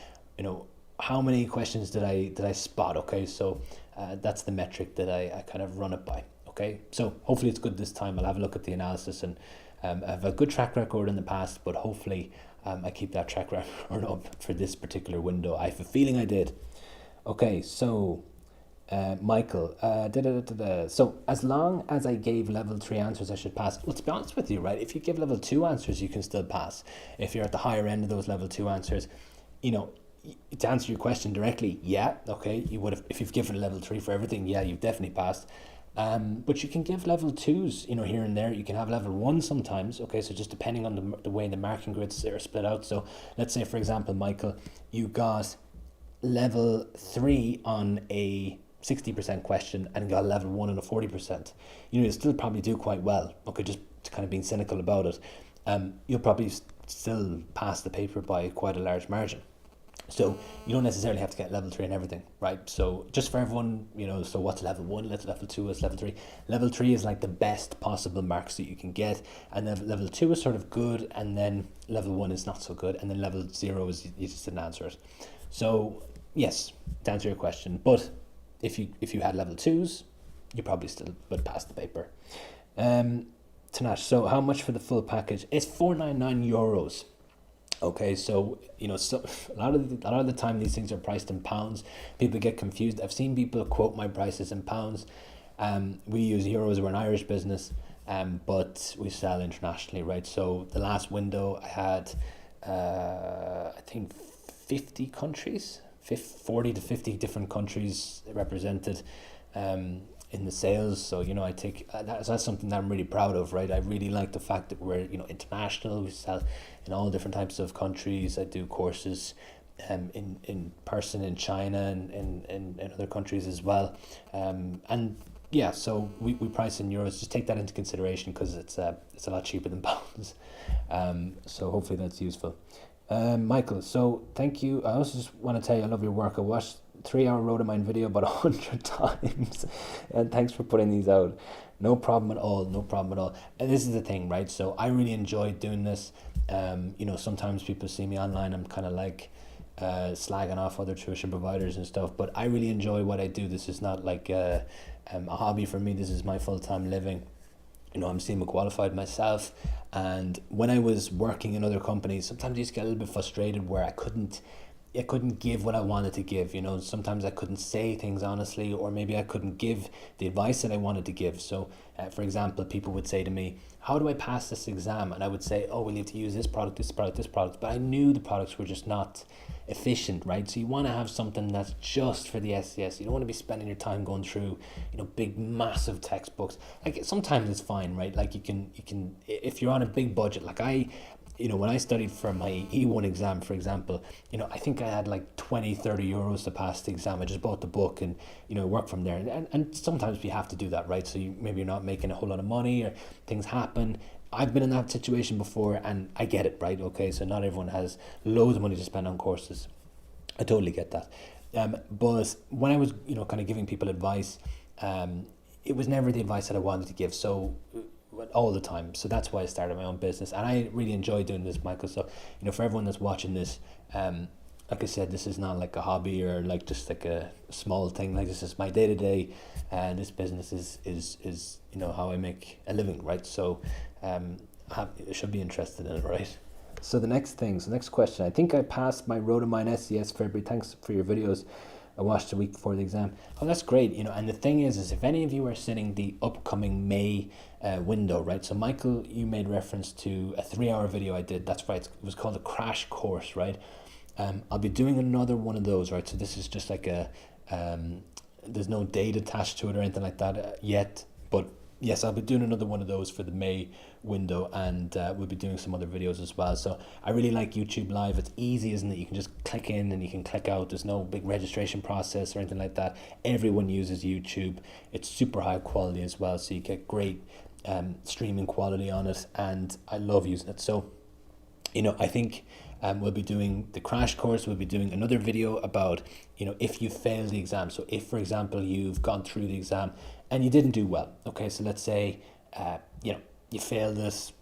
how many questions did I spot. Okay, so That's the metric that I kind of run it by. Okay, so hopefully it's good this time. I'll have a look at the analysis, and I have a good track record in the past, but hopefully I keep that track record up for this particular window. I have a feeling I did. Okay, so Michael, so as long as I gave level 3 answers, I should pass. Well, to be honest with you, right, if you give level 2 answers, you can still pass. If you're at the higher end of those level 2 answers, you know, to answer your question directly, yeah, okay, you would have, if you've given level 3 for everything, yeah, you've definitely passed. But you can give level 2s, you know, here and there. You can have level 1 sometimes, okay, so just depending on the way the marking grids are split out. So let's say, for example, Michael, you got level 3 on a 60% question and got level 1 on a 40%. You know, you'll still probably do quite well, okay, just kind of being cynical about it. You'll probably still pass the paper by quite a large margin. So you don't necessarily have to get level 3 and everything, right? So just for everyone, you know, so what's level 1, what's level 2, what's level 3? Level 3 is like the best possible marks that you can get, and then level 2 is sort of good, and then level 1 is not so good, and then level 0 is you just didn't answer it. So yes, to answer your question, but if you had level 2s, you probably still would pass the paper. Tanash, so how much for the full package? It's €499. Okay, so you know, so a lot of the time these things are priced in pounds. People get confused. I've seen people quote my prices in pounds. We use euros. We're an Irish business, but we sell internationally, right? So the last window I had, I think 50 countries, 40 to 50 different countries represented in the sales. So, you know, I take that's something that I'm really proud of, right? I really like the fact that we're, you know, international. We sell in all different types of countries. I do courses in person in China and in other countries as well. And yeah, so we price in euros. Just take that into consideration because it's a lot cheaper than pounds. So hopefully that's useful. Michael, so thank you. I also just want to tell you I love your work. I watched 3-hour Road of Mine video about 100 times, and thanks for putting these out. No problem at all, no problem at all. And this is the thing, right? So I really enjoy doing this. You know, sometimes people see me online, I'm kind of like slagging off other tuition providers and stuff, but I really enjoy what I do. This is not like a hobby for me. This is my full-time living. You know, I'm CIMA qualified myself, and when I was working in other companies, sometimes I used to get a little bit frustrated where I couldn't give what I wanted to give. You know, sometimes I couldn't say things honestly, or maybe I couldn't give the advice that I wanted to give. So for example, people would say to me, how do I pass this exam? And I would say, oh, we need to use this product, this product, this product. But I knew the products were just not efficient, right? So you want to have something that's just for the SCS. You don't want to be spending your time going through, you know, big massive textbooks. Like sometimes it's fine, right? Like you can if you're on a big budget, like you know, when I studied for my E1 exam, for example, you know, I think I had like 20-30 euros to pass the exam. I just bought the book and, you know, work from there. And sometimes we have to do that, right? So maybe you're not making a whole lot of money or things happen. I've been in that situation before and I get it, right? Okay, so not everyone has loads of money to spend on courses. I totally get that. But when I was, you know, kind of giving people advice, it was never the advice that I wanted to give. So all the time. So that's why I started my own business, and I really enjoy doing this, Michael. So, you know, for everyone that's watching this, like I said, this is not like a hobby or like just like a small thing. Like this is my day to day, and this business is you know how I make a living, right? So, I should be interested in it, right? So the next question. I think I passed my Road of Mine SCS February. Thanks for your videos. I watched a week before the exam. Oh, that's great. You know, and the thing is if any of you are sitting the upcoming May window, right? So Michael, you made reference to a 3-hour video I did. That's right. It was called a crash course, right? I'll be doing another one of those, right? So this is just like a, there's no date attached to it or anything like that yet, but yes, I'll be doing another one of those for the May window, and we'll be doing some other videos as well. So I really like YouTube Live. It's easy, isn't it? You can just click in and you can click out. There's no big registration process or anything like that. Everyone uses YouTube. It's super high quality as well, so you get great streaming quality on it, and I love using it. So, you know, I think we'll be doing the crash course. We'll be doing another video about, you know, if you fail the exam. So if, for example, you've gone through the exam and you didn't do well, okay, so let's say, you know, you failed this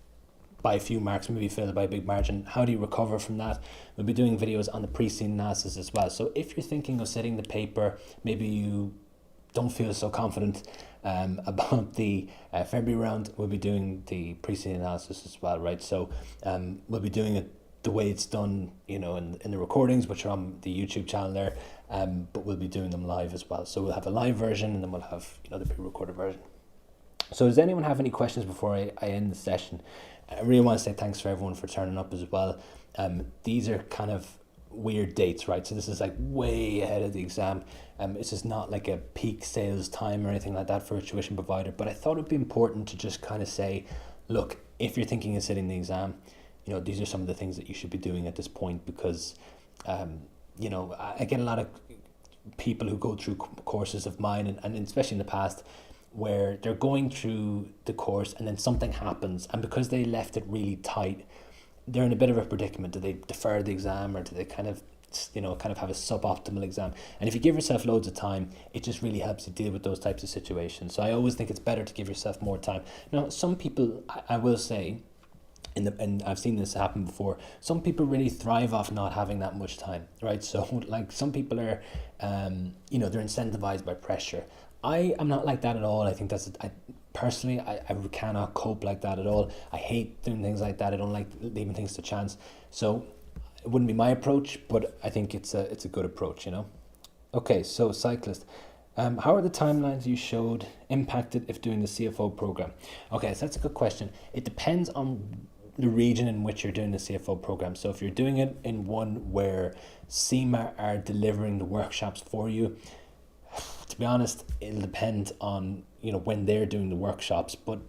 by a few marks, maybe you failed it by a big margin. How do you recover from that? We'll be doing videos on the pre-scene analysis as well. So if you're thinking of setting the paper, maybe you don't feel so confident about the February round, we'll be doing the pre-season analysis as well, right? So we'll be doing it the way it's done, you know, in the recordings, which are on the YouTube channel there, but we'll be doing them live as well. So we'll have a live version, and then we'll have, you know, the pre-recorded version. So does anyone have any questions before I end the session? I really want to say thanks for everyone for turning up as well. These are kind of weird dates, right? So this is like way ahead of the exam. It's just not like a peak sales time or anything like that for a tuition provider. But I thought it'd be important to just kind of say, look, if you're thinking of sitting the exam, you know, these are some of the things that you should be doing at this point, because, you know, I get a lot of people who go through courses of mine, and especially in the past, where they're going through the course and then something happens, and because they left it really tight, they're in a bit of a predicament. Do they defer the exam, or do they kind of, you know, kind of have a suboptimal exam? And if you give yourself loads of time, it just really helps you deal with those types of situations. So I always think it's better to give yourself more time. Now, some people, I will say, and I've seen this happen before, some people really thrive off not having that much time, right? So like some people are, you know, they're incentivized by pressure. I am not like that at all. I think that's, personally, I cannot cope like that at all. I hate doing things like that. I don't like leaving things to chance. So it wouldn't be my approach, but I think it's a good approach, you know. Okay, so cyclist. How are the timelines you showed impacted if doing the CFO program? Okay, so that's a good question. It depends on the region in which you're doing the CFO program. So if you're doing it in one where CIMA are delivering the workshops for you, to be honest, it'll depend on, you know, when they're doing the workshops. But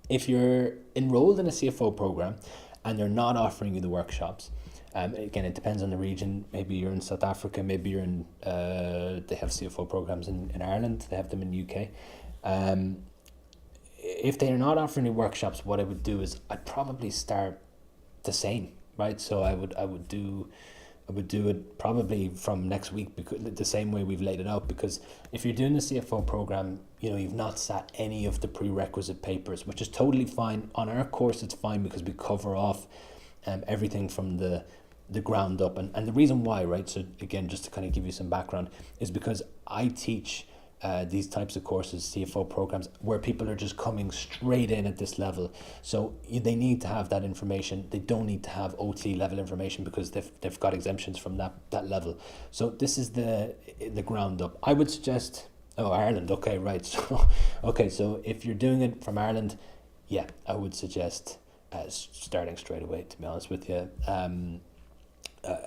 if you're enrolled in a CFO program and they're not offering you the workshops, again, it depends on the region. Maybe you're in South Africa, maybe you're in, they have CFO programs in Ireland, they have them in UK. If they're not offering you workshops, what I would do is I'd probably start the same, right? So I would do it probably from next week, because the same way we've laid it out. Because if you're doing the CFO program, you know, you've not sat any of the prerequisite papers, which is totally fine. On our course, it's fine because we cover off everything from the ground up. And the reason why, right? So again, just to kind of give you some background, is because I teach these types of courses, CFO programs, where people are just coming straight in at this level. So they need to have that information. They don't need to have OT level information because they've got exemptions from that level. So this is the ground up. I would suggest, Ireland, okay, right. So okay, so if you're doing it from Ireland, yeah, I would suggest starting straight away, to be honest with you.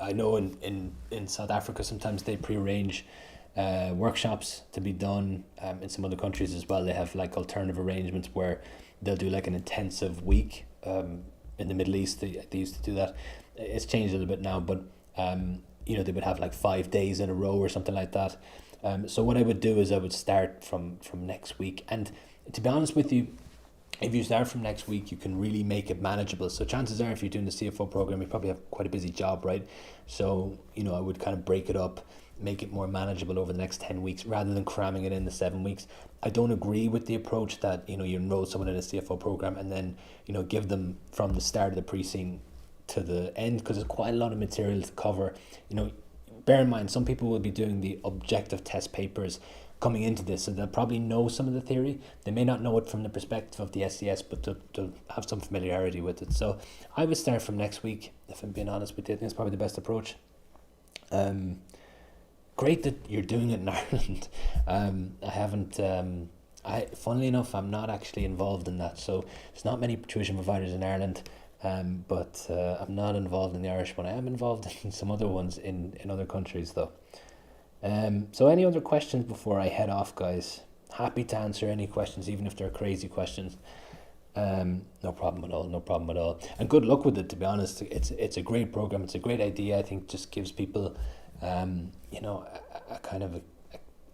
I know in South Africa sometimes they prearrange workshops to be done. In some other countries as well, they have like alternative arrangements where they'll do like an intensive week. In the Middle East, they used to do that. It's changed a little bit now, but you know, they would have like 5 days in a row or something like that. So what I would do is I would start from next week. And to be honest with you, if you start from next week, you can really make it manageable. So chances are, if you're doing the CFO program, you probably have quite a busy job, right? So, you know, I would kind of break it up, make it more manageable over the next 10 weeks rather than cramming it in the 7 weeks. I don't agree with the approach that, you know, you enroll someone in a CFO program and then, you know, give them from the start of the pre-scene to the end, because there's quite a lot of material to cover. You know, bear in mind, some people will be doing the objective test papers coming into this, so they'll probably know some of the theory. They may not know it from the perspective of the SCS, but they'll have some familiarity with it. So I would start from next week, if I'm being honest with you. I think it's probably the best approach. Great that you're doing it in Ireland. I haven't, funnily enough, I'm not actually involved in that. So there's not many tuition providers in Ireland, but I'm not involved in the Irish one. I am involved in some other ones in other countries though. So any other questions before I head off, guys? Happy to answer any questions, even if they're crazy questions. No problem at all. And good luck with it, to be honest. It's a great program. It's a great idea. I think just gives people, you know, a kind of a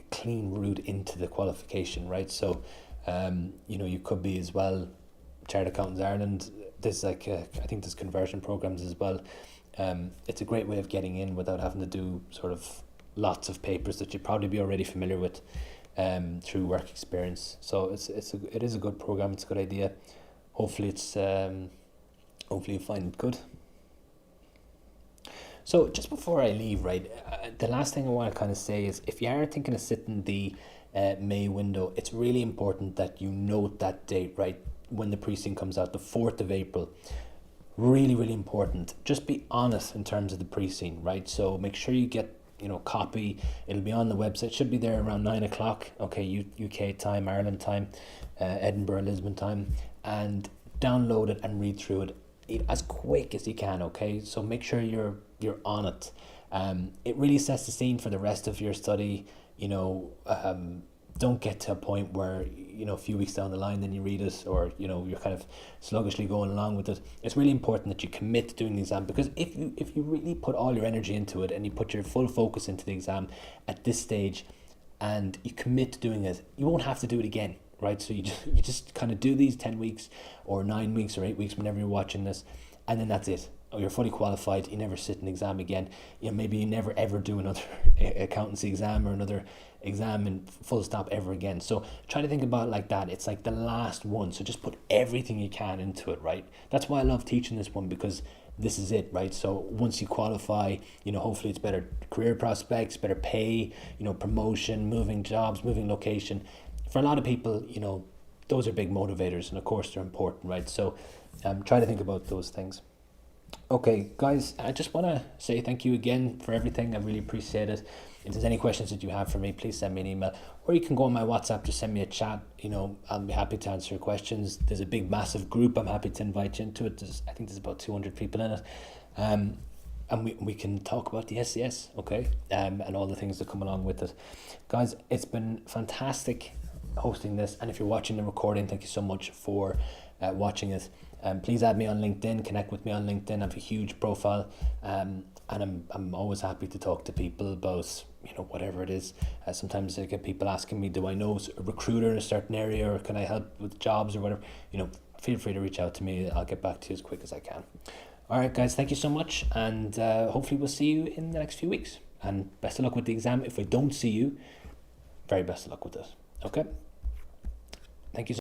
clean route into the qualification, right? So, you know, you could be as well, Chartered Accountants Ireland. There's like, I think there's conversion programs as well. It's a great way of getting in without having to do sort of lots of papers that you'd probably be already familiar with through work experience. So it is a good program. It's a good idea. Hopefully hopefully you find it good. So just before I leave, right, the last thing I want to kind of say is, if you are thinking of sitting the May window, it's really important that you note that date, right? When the pre-scene comes out, the 4th of April. Really, really important. Just be honest in terms of the pre-scene, right? So make sure you get, copy. It'll be on the website. Should be there around 9 o'clock. Okay, UK time, Ireland time, Edinburgh, Lisbon time, and download it and read through it as quick as you can. Okay, so make sure you're on it. It really sets the scene for the rest of your study. Don't get to a point where, a few weeks down the line, then you read it, or, you're kind of sluggishly going along with it. It's really important that you commit to doing the exam, because if you really put all your energy into it and you put your full focus into the exam at this stage and you commit to doing it, you won't have to do it again, right? So you just kind of do these 10 weeks or 9 weeks or 8 weeks whenever you're watching this, and then that's it. Or you're fully qualified, you never sit an exam again. Maybe you never ever do another accountancy exam or another exam and full stop ever again. So try to think about it like that. It's like the last one. So just put everything you can into it, right? That's why I love teaching this one, because this is it, right? So once you qualify, hopefully it's better career prospects, better pay, promotion, moving jobs, moving location. For a lot of people, those are big motivators, and of course they're important, right? So try to think about those things. Okay, guys, I just want to say thank you again for everything. I really appreciate it. If there's any questions that you have for me, please send me an email, or you can go on my WhatsApp, just send me a chat. I'll be happy to answer your questions. There's a big, massive group. I'm happy to invite you into it. I think there's about 200 people in it. And we can talk about the SCS, okay, and all the things that come along with it. Guys, it's been fantastic hosting this. And if you're watching the recording, thank you so much for watching it. Please add me on LinkedIn, connect with me on LinkedIn. I have a huge profile, and I'm always happy to talk to people about whatever it is. Sometimes I get people asking me, do I know a recruiter in a certain area, or can I help with jobs or whatever? Feel free to reach out to me. I'll get back to you as quick as I can. All right, guys, thank you so much, and hopefully we'll see you in the next few weeks. And best of luck with the exam. If we don't see you, very best of luck with this. Okay. Thank you so